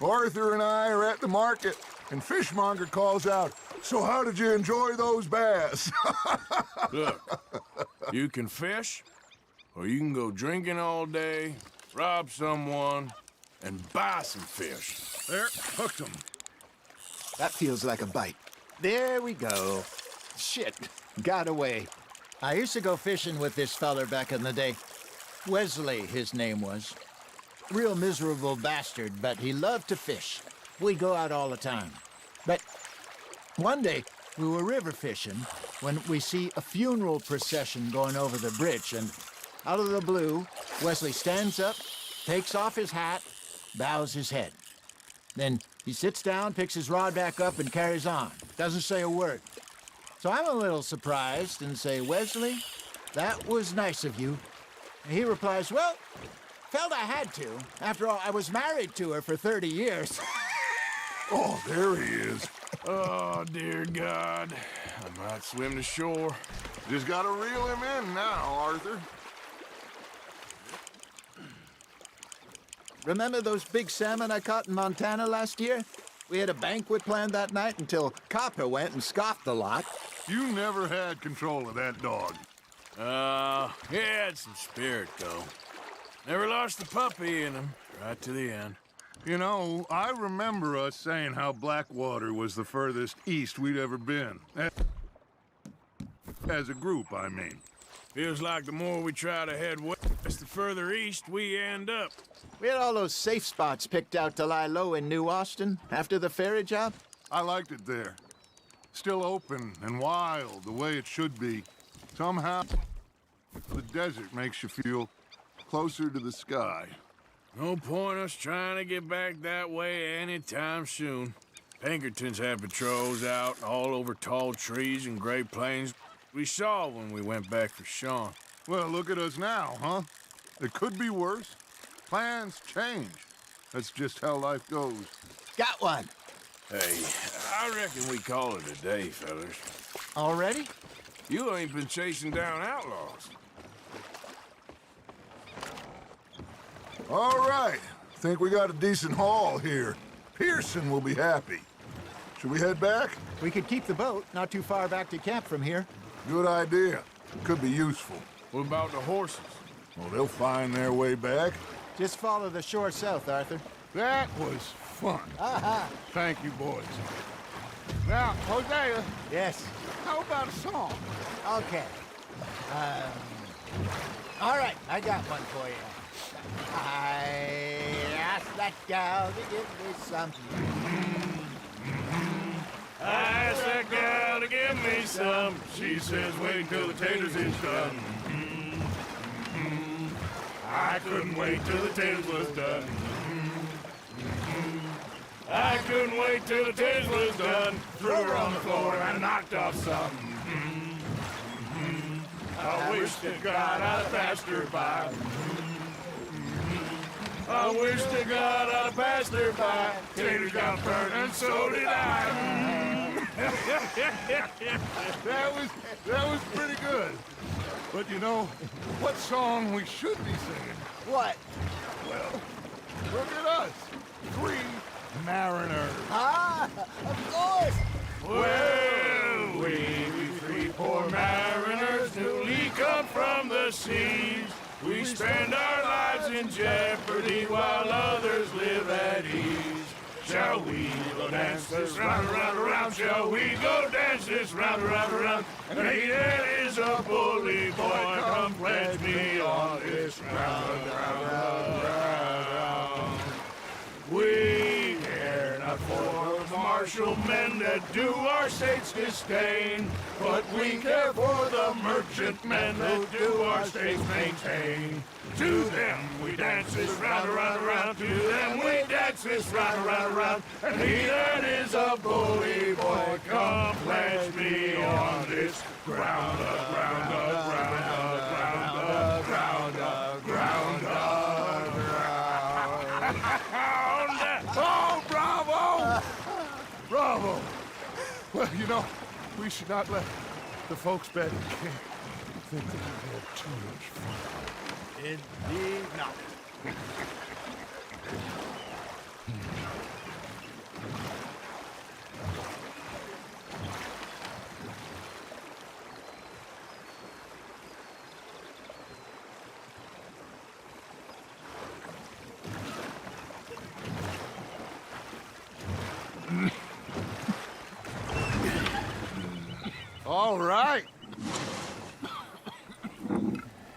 Arthur and I are at the market, and Fishmonger calls out, "So how did you enjoy those bass?" Look, you can fish, or you can go drinking all day, rob someone, and buy some fish. There, hooked him. That feels like a bite. There we go. Shit, got away. I used to go fishing with this feller back in the day. Wesley, his name was. Real miserable bastard, but he loved to fish. We'd go out all the time. But one day, we were river fishing when we see a funeral procession going over the bridge, and out of the blue, Wesley stands up, takes off his hat, bows his head. Then he sits down, picks his rod back up, and carries on. Doesn't say a word. So I'm a little surprised and say, Wesley, that was nice of you. And he replies, well, felt I had to. After all, I was married to her for 30 years. Oh, there he is. Oh, dear God. I might swim to shore. Just gotta reel him in now, Arthur. Remember those big salmon I caught in Montana last year? We had a banquet planned that night until Copper went and scoffed the lot. You never had control of that dog. He had some spirit, though. Never lost the puppy in him, right to the end. You know, I remember us saying how Blackwater was the furthest east we'd ever been. As a group, I mean. Feels like the more we try to head west, the further east we end up. We had all those safe spots picked out to lie low in New Austin after the ferry job. I liked it there. Still open and wild, the way it should be. Somehow, the desert makes you feel closer to the sky. No point us trying to get back that way anytime soon. Pinkertons had patrols out all over tall trees and Great Plains. We saw when we went back for Sean. Well, look at us now, huh? It could be worse. Plans change. That's just how life goes. Got one. Hey, I reckon we call it a day, fellas. Already? You ain't been chasing down outlaws. All right. Think we got a decent haul here. Pearson will be happy. Should we head back? We could keep the boat not too far back to camp from here. Good idea. Could be useful. What about the horses? Well, they'll find their way back. Just follow the shore south, Arthur. That was fun. Thank you, boys. Now, Hosea. Yes? How about a song? Okay. All right, I got one for you. I asked that gal to give me some. I asked that gal to give me some. She says, wait till the taters is done. I couldn't wait till the taters was done. I couldn't wait till the taters was done. Threw her on the floor and knocked off some. I wish to God I'd passed her by. I wish to God I'd passed her by. Taters got burned and so did I. That was pretty good. But you know, what song we should be singing? What? Well, look at us. 3 mariners. Of course. Well, we 3 poor mariners newly come from the seas. We spend our lives in jeopardy while others live at ease. Shall we go dance this round, around, around? Shall we go dance this round, around, around? And he that is a bully boy, come pledge me on this round, round, round. We care not for the martial men that do our state's disdain, but we care for the merchant men that do our state's maintain. To them we dance this round, around, around. To them we dance this round, around, around. And he that is a bully boy, come pledge me on this ground, ground, ground, ground, ground, ground, ground. Oh, bravo! Bravo! Well, you know, we should not let the folks back in camp think that we've had too much fun. Indeed not. All right.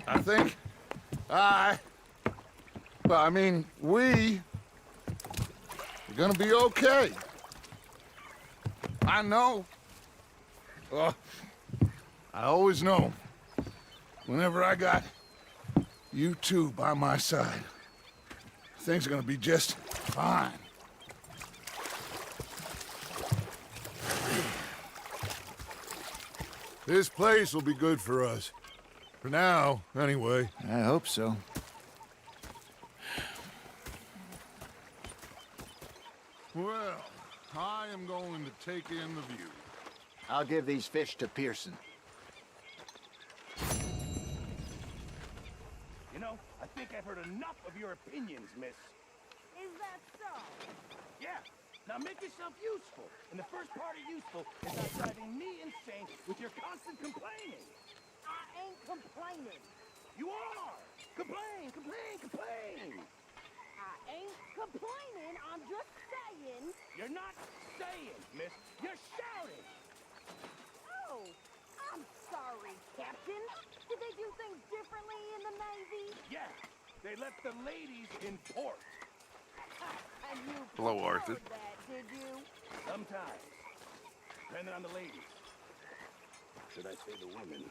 I think we're gonna be okay. I know. I always know. Whenever I got you two by my side, things are gonna be just fine. This place will be good for us. For now, anyway. I hope so. Well, I am going to take in the view. I'll give these fish to Pearson. You know, I think I've heard enough of your opinions, miss. Is that so? Yeah. Now make yourself useful. And the first part of useful is not driving me insane with your constant complaining. I ain't complaining. You are! Complain, complain, complain! I ain't complaining. I'm just saying. You're not saying, miss. You're shouting! Oh, I'm sorry, Captain. Did they do things differently in the Navy? Yeah, they left the ladies in port. And you Hello, Arthur. preferred that, did you? Sometimes. Depending on the ladies. Should I say the women?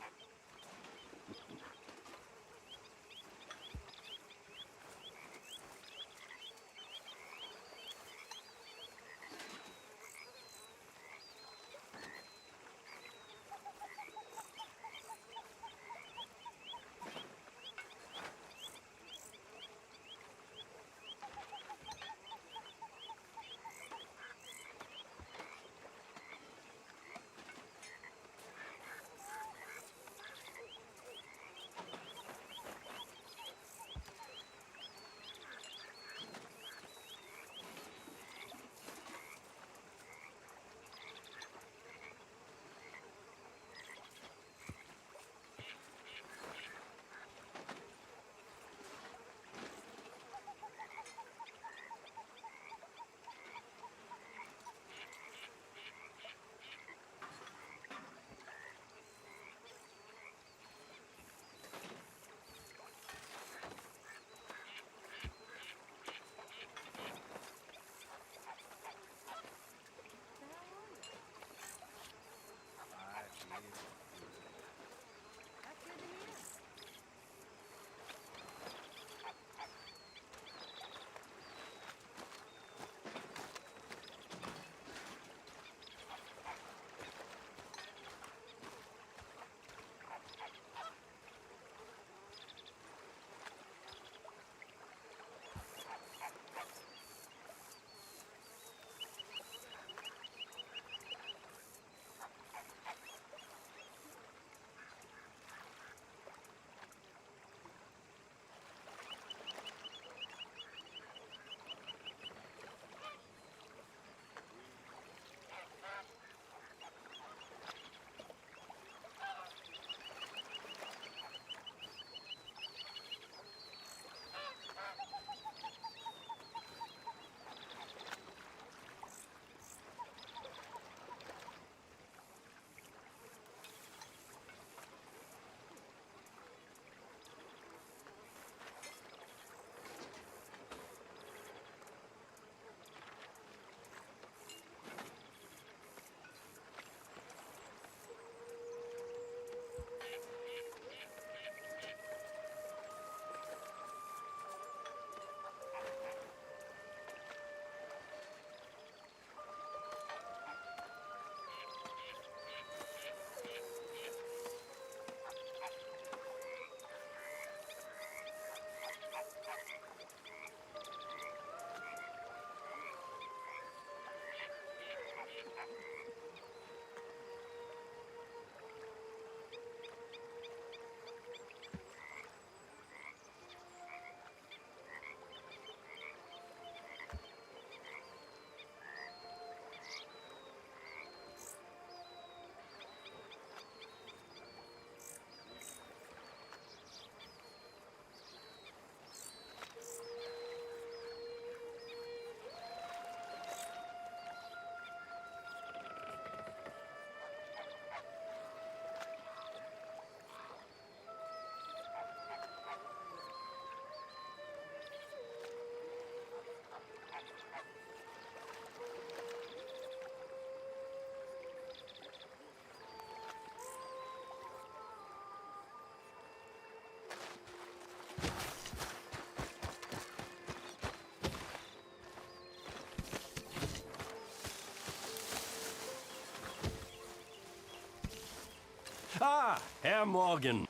Ah, Herr Morgan.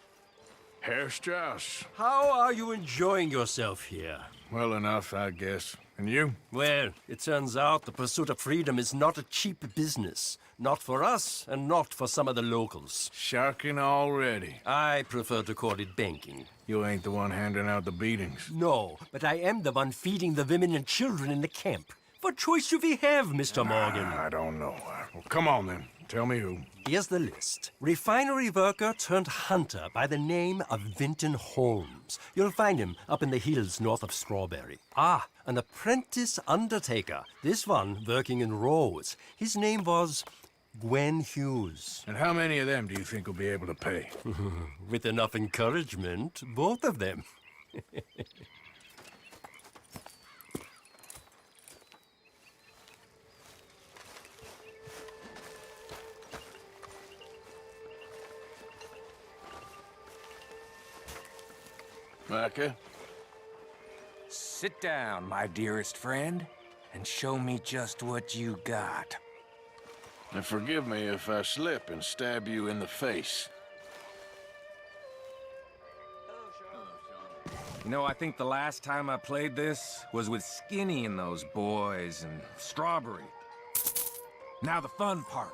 Herr Strauss. How are you enjoying yourself here? Well enough, I guess. And you? Well, it turns out the pursuit of freedom is not a cheap business. Not for us, and not for some of the locals. Sharking already. I prefer to call it banking. You ain't the one handing out the beatings. No, but I am the one feeding the women and children in the camp. What choice do we have, Mr. Morgan? I don't know. Well, come on then. Tell me who. Here's the list. Refinery worker turned hunter by the name of Vinton Holmes. You'll find him up in the hills north of Strawberry. Ah, an apprentice undertaker. This one working in Rhodes. His name was Gwen Hughes. And how many of them do you think will be able to pay? With enough encouragement, both of them. Micah? Sit down, my dearest friend, and show me just what you got. And forgive me if I slip and stab you in the face. You know, I think the last time I played this was with Skinny and those boys and Strawberry. Now the fun part.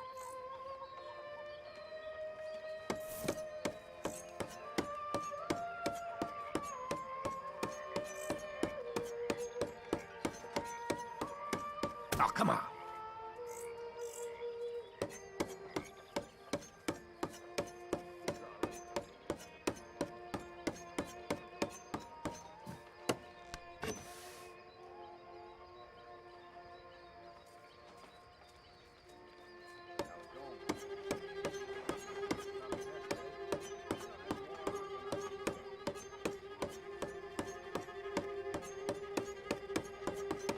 Oh, come on.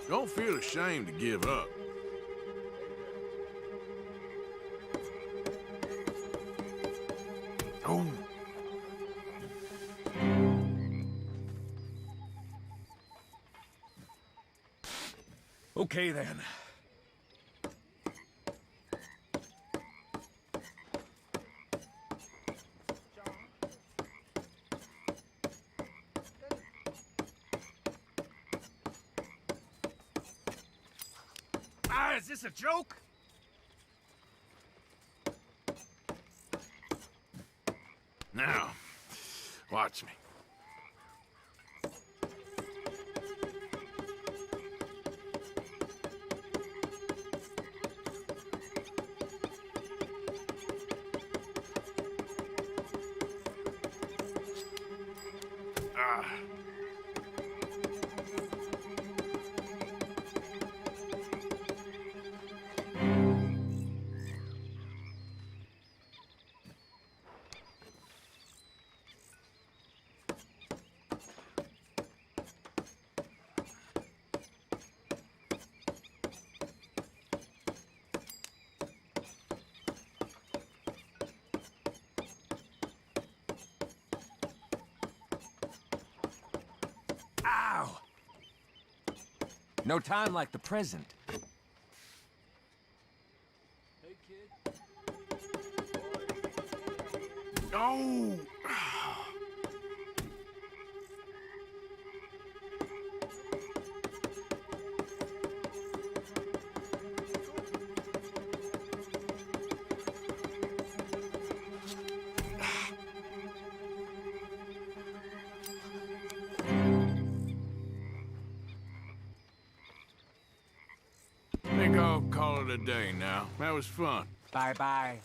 Don't feel ashamed to give up. Oh. Okay, then. Ah, is this a joke? Now, watch me. Ah. Ow! No time like the present. Hey, kid. Oh! I think I'll call it a day now. That was fun. Bye-bye.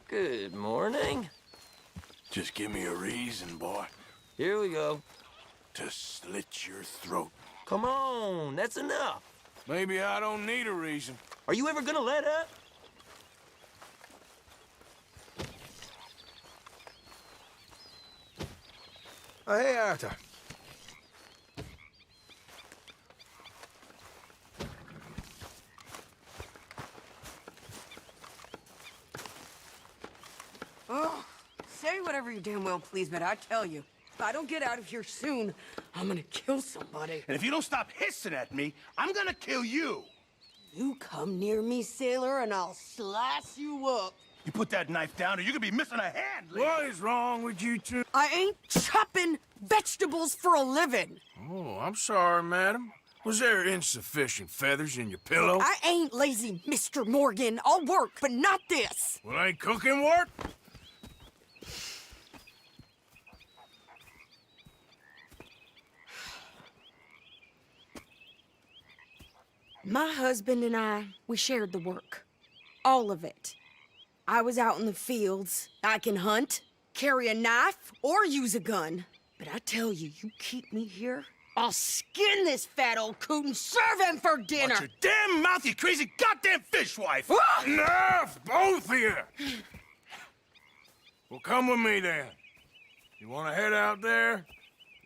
Good morning. Just give me a reason, boy. Here we go. To slit your throat. Come on, that's enough. Maybe I don't need a reason. Are you ever gonna let up? Oh, hey, Arthur. Oh, say whatever you damn well please, but I tell you, if I don't get out of here soon, I'm gonna kill somebody. And if you don't stop hissing at me, I'm gonna kill you. You come near me, sailor, and I'll slice you up. You put that knife down or you're gonna be missing a hand, lady. What is wrong with you two? I ain't chopping vegetables for a living. Oh, I'm sorry, madam. Was there insufficient feathers in your pillow? I ain't lazy, Mr. Morgan. I'll work, but not this. Well, ain't cooking work? My husband and I, we shared the work. All of it. I was out in the fields. I can hunt, carry a knife, or use a gun. But I tell you, you keep me here, I'll skin this fat old coot and serve him for dinner. Watch your damn mouth, you crazy goddamn fishwife! Enough, both of you! Well, come with me then. You want to head out there,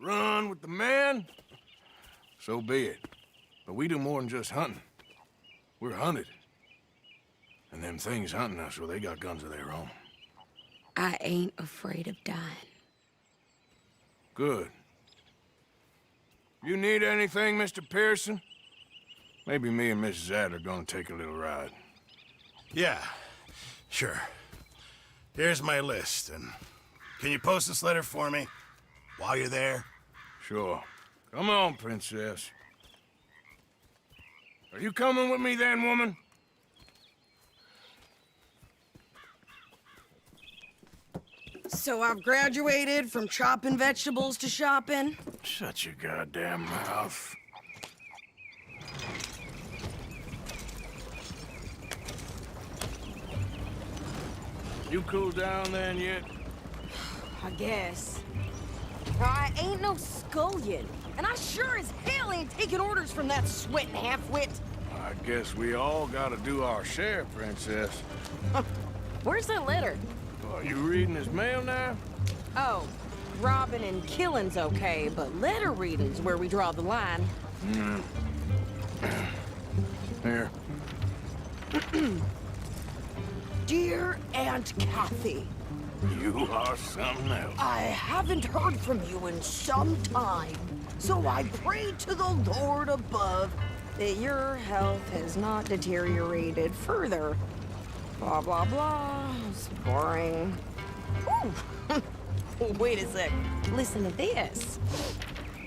run with the men? So be it. But we do more than just hunting. We're hunted. And them things hunting us, well, they got guns of their own. I ain't afraid of dying. Good. You need anything, Mr. Pearson? Maybe me and Mrs. Adler are gonna take a little ride. Yeah, sure. Here's my list, and can you post this letter for me while you're there? Sure. Come on, princess. Are you coming with me then, woman? So I've graduated from chopping vegetables to shopping? Shut your goddamn mouth. You cooled down then yet? I guess. I ain't no scullion, and I sure as hell ain't taking orders from that sweating half-wit. I guess we all gotta do our share, princess. Where's that letter? Are you reading his mail now? Oh, robbing and killing's okay, but letter reading's where we draw the line. Here. Dear Aunt Kathy. You are something else. I haven't heard from you in some time, so I pray to the Lord above that your health has not deteriorated further. Blah, blah, blah. It's boring. Ooh. Wait a sec. Listen to this.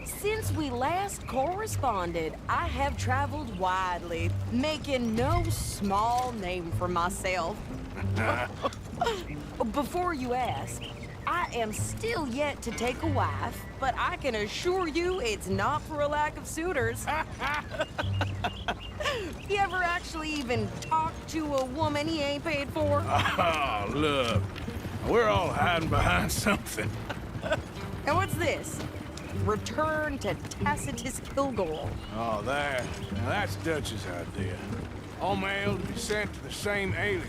Since we last corresponded, I have traveled widely, making no small name for myself. Before you ask, I am still yet to take a wife, but I can assure you it's not for a lack of suitors. You ever actually even talked to a woman he ain't paid for? Oh, look. We're all hiding behind something. And what's this? Return to Tacitus Kilgore. Oh, that. Now that's Dutch's idea. All mail to be sent to the same alias.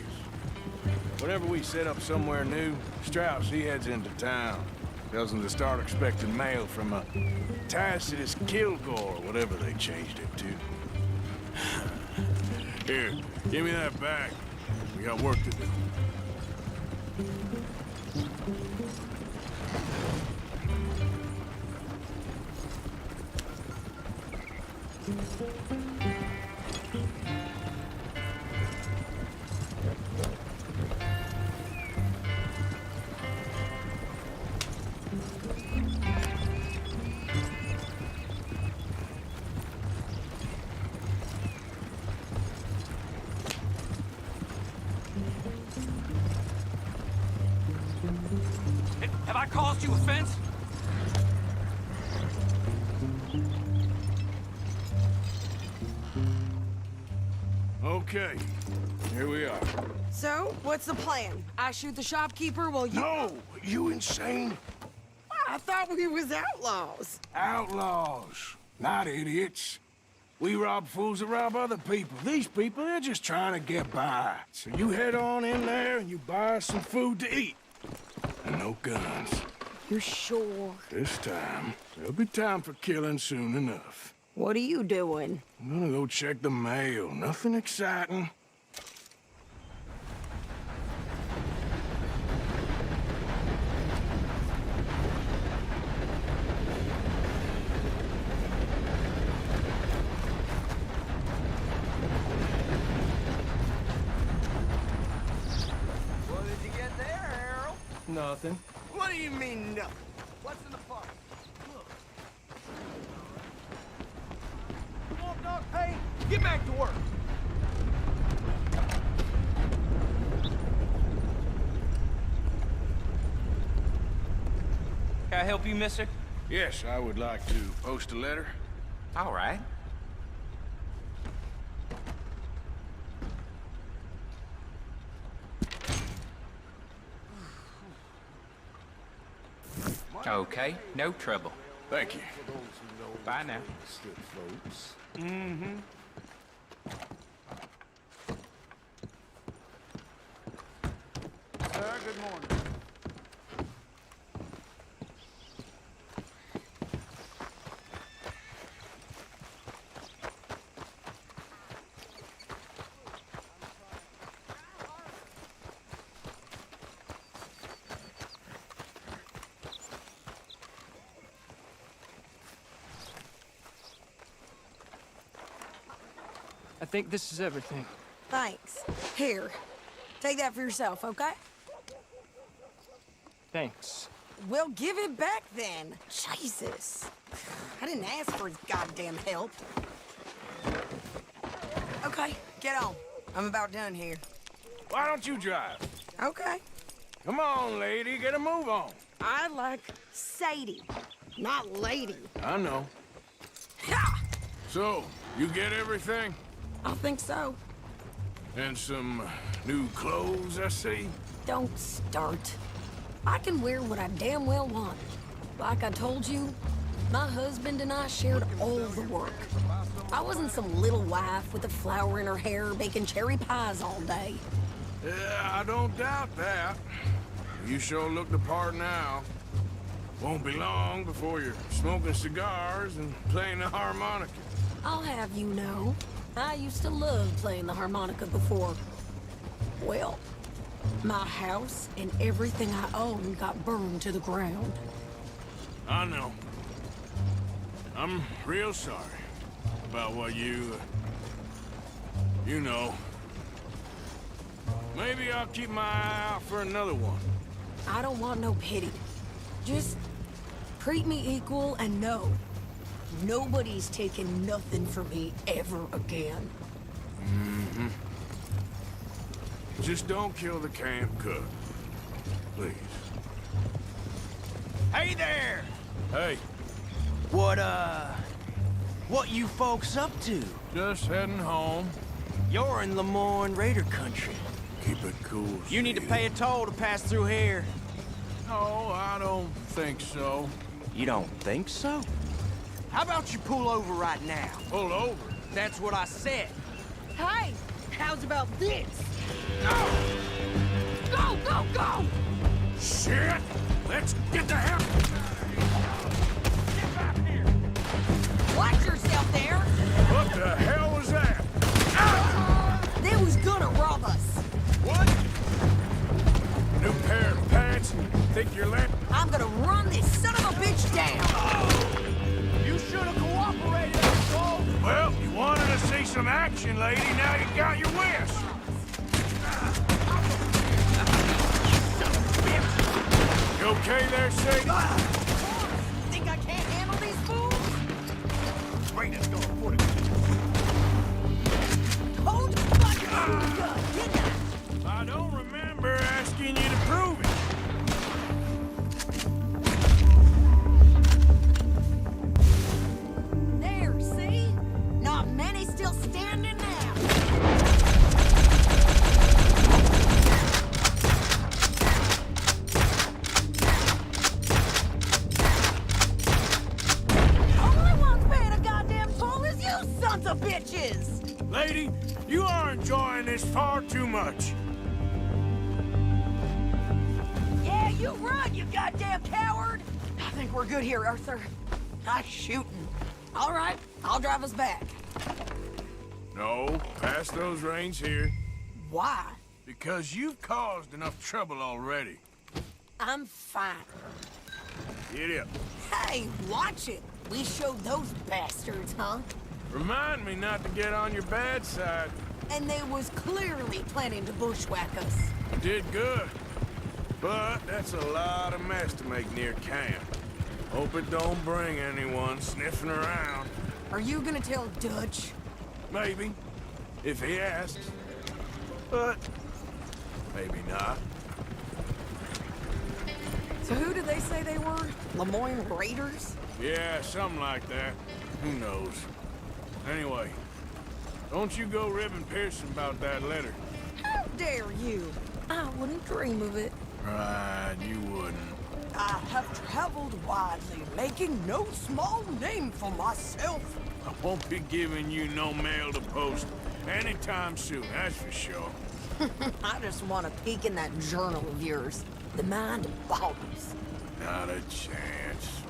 Whenever we set up somewhere new, Strauss, he heads into town. Tells them to start expecting mail from a Tacitus Kilgore, whatever they changed it to. Here, give me that back. We got work to do. Have I caused you offense? Okay. here we are. So, what's the plan? I shoot the shopkeeper while you... No! You insane? I thought we was outlaws. Outlaws, not idiots. We rob fools that rob other people. These people, they're just trying to get by. So you head on in there and you buy us some food to eat. And no guns. You sure? This time, there'll be time for killing soon enough. What are you doing? I'm gonna go check the mail. Nothing exciting. What did you get there, Harold? Nothing. What do you mean, nothing? What's in the pot? Come on, dog. Hey, get back to work. Can I help you, mister? Yes, I would like to post a letter. All right. Okay, no trouble. Thank you. Bye now. Mm-hmm. Sir, good morning. I think this is everything. Thanks. Here, take that for yourself, okay? Thanks. Well, give it back then. Jesus. I didn't ask for his goddamn help. Okay, get on. I'm about done here. Why don't you drive? Okay. Come on, lady, get a move on. I like Sadie, not lady. I know. Ha! So, you get everything? I think so. And some new clothes, I see? Don't start. I can wear what I damn well want. Like I told you, my husband and I shared all the work. I wasn't some little wife with a flower in her hair baking cherry pies all day. Yeah, I don't doubt that. You sure look the part now. Won't be long before you're smoking cigars and playing the harmonica. I'll have you know, I used to love playing the harmonica before. Well, my house and everything I owned got burned to the ground. I know. I'm real sorry about what you know. Maybe I'll keep my eye out for another one. I don't want no pity. Just treat me equal and know nobody's taking nothing from me ever again. Mm-hmm. Just don't kill the camp cook. Please. Hey there! Hey. What you folks up to? Just heading home. You're in Lemoyne Raider country. Keep it cool, You need to pay a toll to pass through here. No, I don't think so. You don't think so? How about you pull over right now? Pull over? That's what I said. Hey, how's about this? Go, go, go! Shit! Let's get the hell... Get back here! Watch yourself there! What the hell was that? They was gonna rob us. What? New pair of pants? Think you're left? I'm gonna run this son of a bitch down! You should have cooperated, asshole! Well, you wanted to see some action, lady. Now you got your wish. You okay there, Sadie? Think I can't handle these fools? Raina's gonna put it. Hold the fucking gun, didn't I? I don't remember asking you to prove it. There, see? Not many still standing now. lady. You are enjoying this far too much. Yeah, you run, you goddamn coward! I think we're good here, Arthur. Nice shooting. All right, I'll drive us back. No, pass those reins here. Why? Because you've caused enough trouble already. I'm fine. Get up. Hey, watch it. We showed those bastards, huh? Remind me not to get on your bad side. And they was clearly planning to bushwhack us. Did good. But that's a lot of mess to make near camp. Hope it don't bring anyone sniffing around. Are you gonna tell Dutch? Maybe, if he asks. But maybe not. So who did they say they were? Lemoyne Raiders? Yeah, something like that. Who knows? Anyway, don't you go ribbing Pearson about that letter. How dare you? I wouldn't dream of it. Right, you wouldn't. I have traveled widely, making no small name for myself. I won't be giving you no mail to post anytime soon, that's for sure. I just want to peek in that journal of yours. The mind boggles. Not a chance.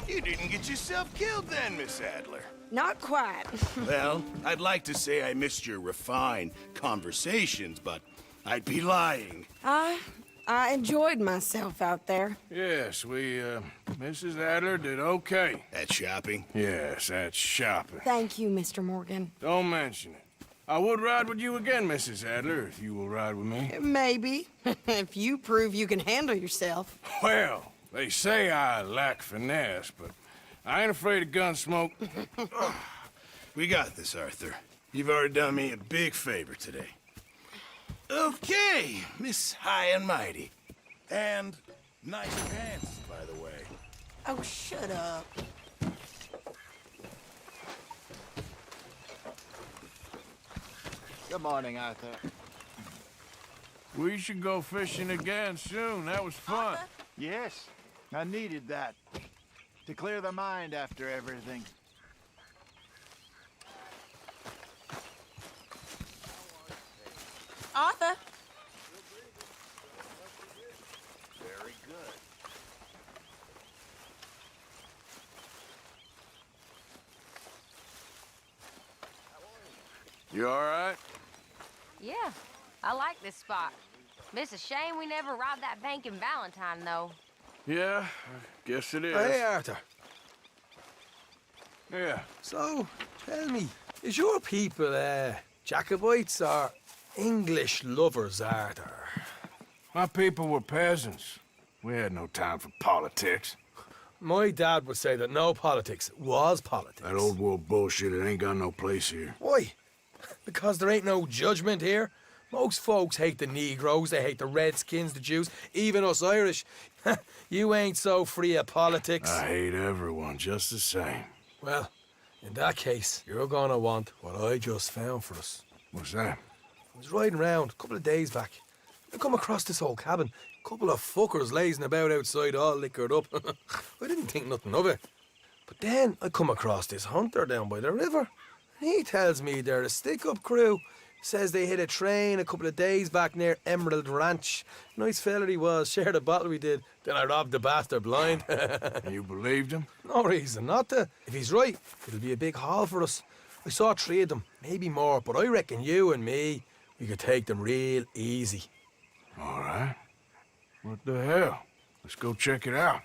You didn't get yourself killed then, Miss Adler. Not quite. Well, I'd like to say I missed your refined conversations, but I'd be lying. I enjoyed myself out there. Yes, Mrs. Adler did okay. At shopping? Yes, at shopping. Thank you, Mr. Morgan. Don't mention it. I would ride with you again, Mrs. Adler, if you will ride with me. Maybe. If you prove you can handle yourself. Well, they say I lack finesse, but I ain't afraid of gun smoke. We got this, Arthur. You've already done me a big favor today. Okay, Miss High and Mighty. And nice pants, by the way. Oh, shut up. Good morning, Arthur. We should go fishing again soon. That was fun. Yes, I needed that. To clear the mind after everything. Arthur? Very good. You all right? Yeah, I like this spot. It's a shame we never robbed that bank in Valentine, though. Yeah, I guess it is. Hey, Arthur. Yeah. So, tell me, is your people, Jacobites or English lovers, Arthur? My people were peasants. We had no time for politics. My dad would say that no politics was politics. That old world bullshit, it ain't got no place here. Why? Because there ain't no judgment here. Most folks hate the Negroes, they hate the Redskins, the Jews, even us Irish. You ain't so free of politics. I hate everyone just the same. Well, in that case, you're gonna want what I just found for us. What's that? I was riding around a couple of days back. I come across this old cabin. A couple of fuckers lazing about outside all liquored up. I didn't think nothing of it. But then I come across this hunter down by the river. He tells me they're a stick-up crew. Says they hit a train a couple of days back near Emerald Ranch. Nice fella he was, shared a bottle we did. Then I robbed the bastard blind. You believed him? No reason not to. If he's right, it'll be a big haul for us. I saw 3 of them, maybe more, but I reckon you and me, we could take them real easy. All right. What the hell? Let's go check it out.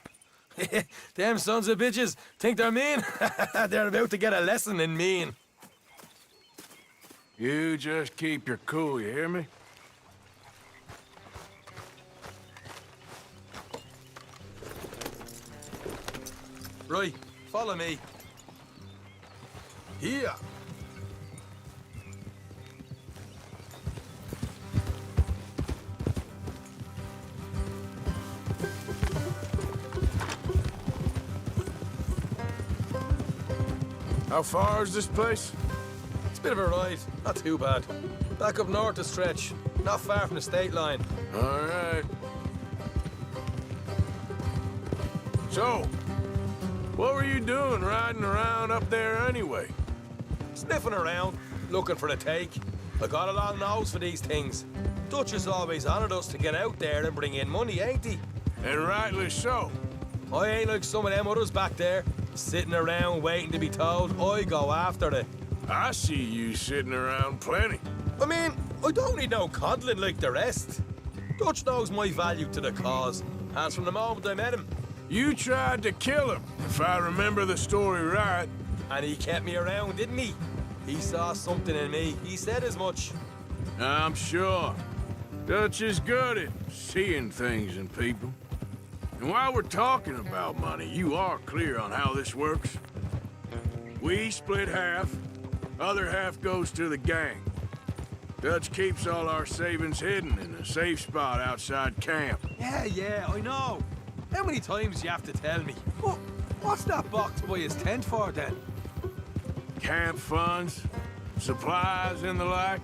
Them sons of bitches think they're mean. They're about to get a lesson in mean. You just keep your cool, you hear me? Right, follow me. Here. How far is this place? It's a bit of a ride, not too bad. Back up north a stretch. not far from the state line. All right. So, what were you doing riding around up there anyway? Sniffing around, looking for a take. I got a long nose for these things. Dutch has always honoured us to get out there and bring in money, ain't he? And rightly so. I ain't like some of them others back there, sitting around waiting to be told. I go after it. I see you sitting around plenty. I mean, I don't need no coddling like the rest. Dutch knows my value to the cause, as from the moment I met him. You tried to kill him, if I remember the story right. And he kept me around, didn't he? He saw something in me. He said as much. I'm sure. Dutch is good at seeing things in people. And while we're talking about money, you are clear on how this works? We split half, other half goes to the gang. Dutch keeps all our savings hidden in a safe spot outside camp. Yeah, I know. How many times do you have to tell me? What's that box by his tent for, then? Camp funds, supplies, and the like.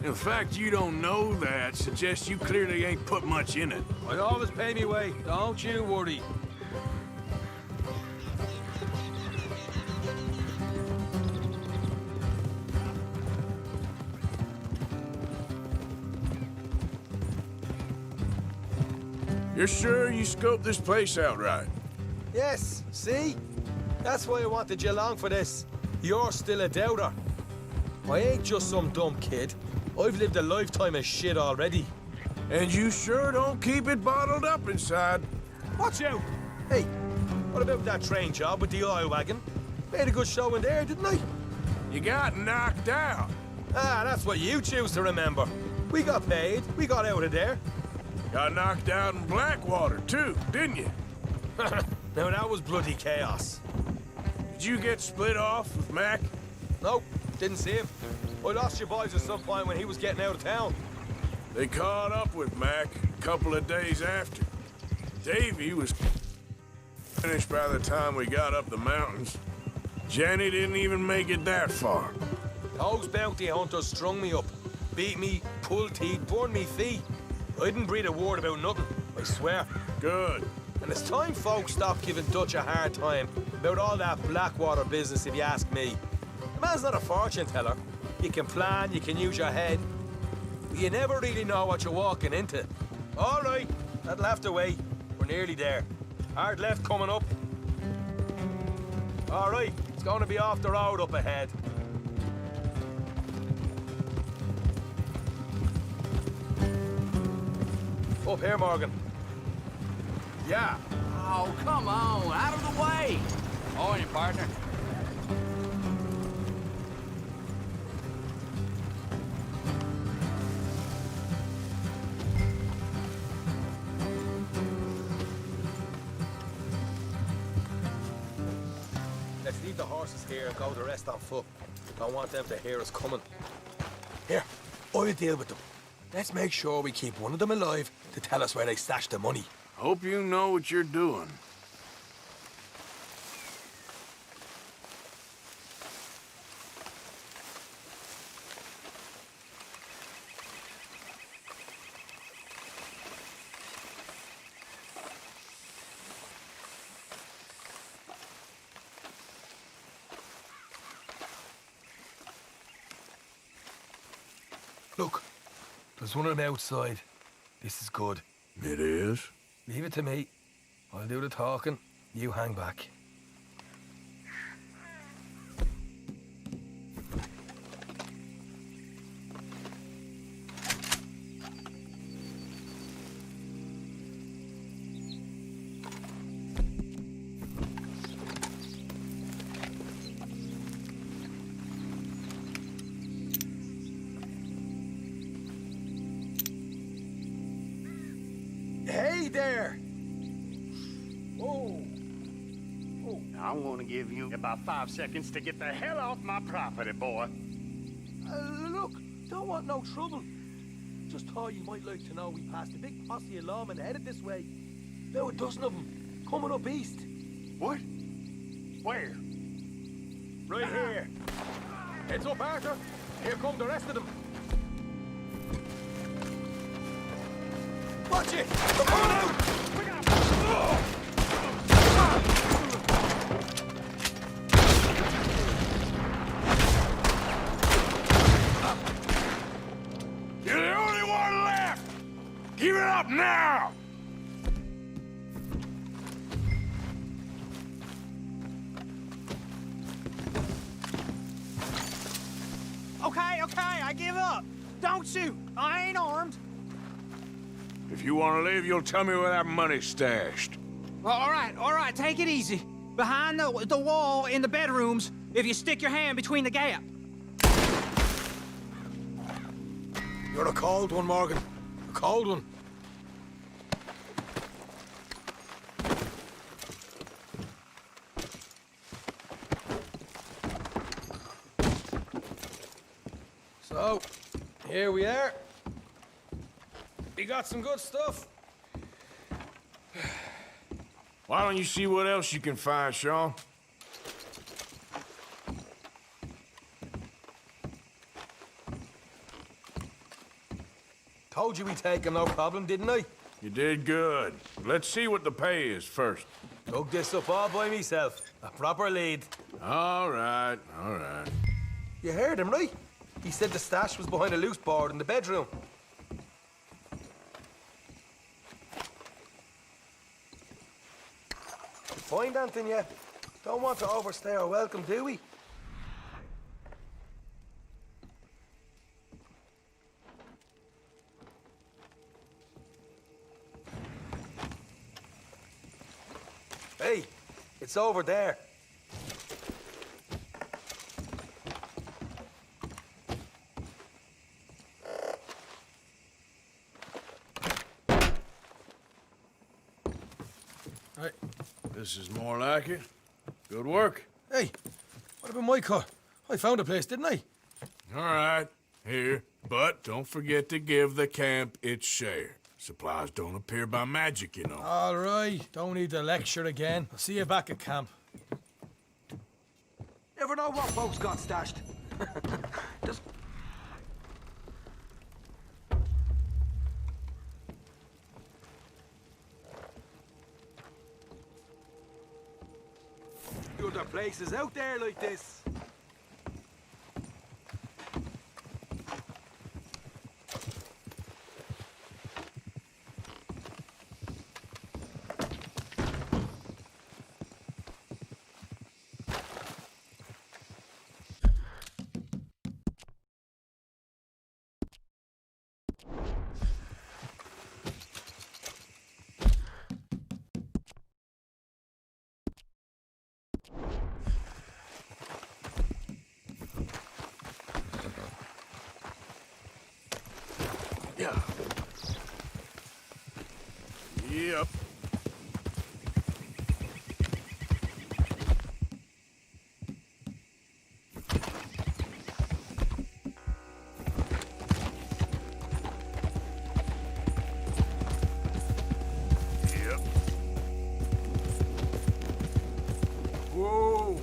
The fact you don't know that suggests you clearly ain't put much in it. I always pay me way, don't you worry. You're sure you scoped this place out right? Yes, see? That's why I wanted you along for this. You're still a doubter. I ain't just some dumb kid. I've lived a lifetime of shit already. And you sure don't keep it bottled up inside. Watch out! Hey, what about that train job with the oil wagon? Made a good show in there, didn't I? You got knocked out. Ah, that's what you choose to remember. We got paid. We got out of there. Got knocked out in Blackwater, too, didn't you? Now, that was bloody chaos. Did you get split off with Mac? Nope, didn't see him. I lost your boys at some point when he was getting out of town. They caught up with Mac a couple of days after. Davy was finished by the time we got up the mountains. Jenny didn't even make it that far. Those bounty hunters strung me up, beat me, pulled teeth, burned me feet. I didn't breathe a word about nothing, I swear. Good. And it's time folks stopped giving Dutch a hard time about all that Blackwater business, if you ask me. The man's not a fortune teller. You can plan, you can use your head, but you never really know what you're walking into. All right, that'll have to wait. We're nearly there. Hard left coming up. All right, it's going to be off the road up ahead. Up here, Morgan. Yeah. Oh, come on. Out of the way. On you, partner. Let's leave the horses here and go the rest on foot. Don't want them to hear us coming. Here, I'll deal with them. Let's make sure we keep one of them alive to tell us where they stashed the money. Hope you know what you're doing. Look, there's one of them outside. This is good. It is? Leave it to me. I'll do the talking. You hang back. Hey there! Whoa. Oh, I'm gonna give you about 5 seconds to get the hell off my property, boy. Look, don't want no trouble. Just thought you might like to know we passed a big posse of lawmen headed this way. About a dozen of them, coming up east. What? Where? Right here. Heads up, Arthur. Here come the rest of them. Watch it! Come on out! You're the only one left! Give it up now! Okay, I give up. Don't shoot. I ain't armed. If you want to leave, you'll tell me where that money's stashed. Well, all right, take it easy. Behind the wall in the bedrooms, if you stick your hand between the gap. You're a cold one, Morgan. A cold one. So, here we are. We got some good stuff. Why don't you see what else you can find, Sean? Told you we'd take him, no problem, didn't I? You did good. Let's see what the pay is first. Dug this up all by myself. A proper lead. All right. You heard him, right? He said the stash was behind a loose board in the bedroom. Find anything yet? Don't want to overstay our welcome, do we? Hey, it's over there. Right, this is more like it. Good work. Hey, what about my cut? I found a place, didn't I? All right, here. But don't forget to give the camp its share. Supplies don't appear by magic, you know. All right, don't need to lecture again. I'll see you back at camp. Never know what folks got stashed. Just... Other places out there like this. Yeah. Yep. Yep. Whoa.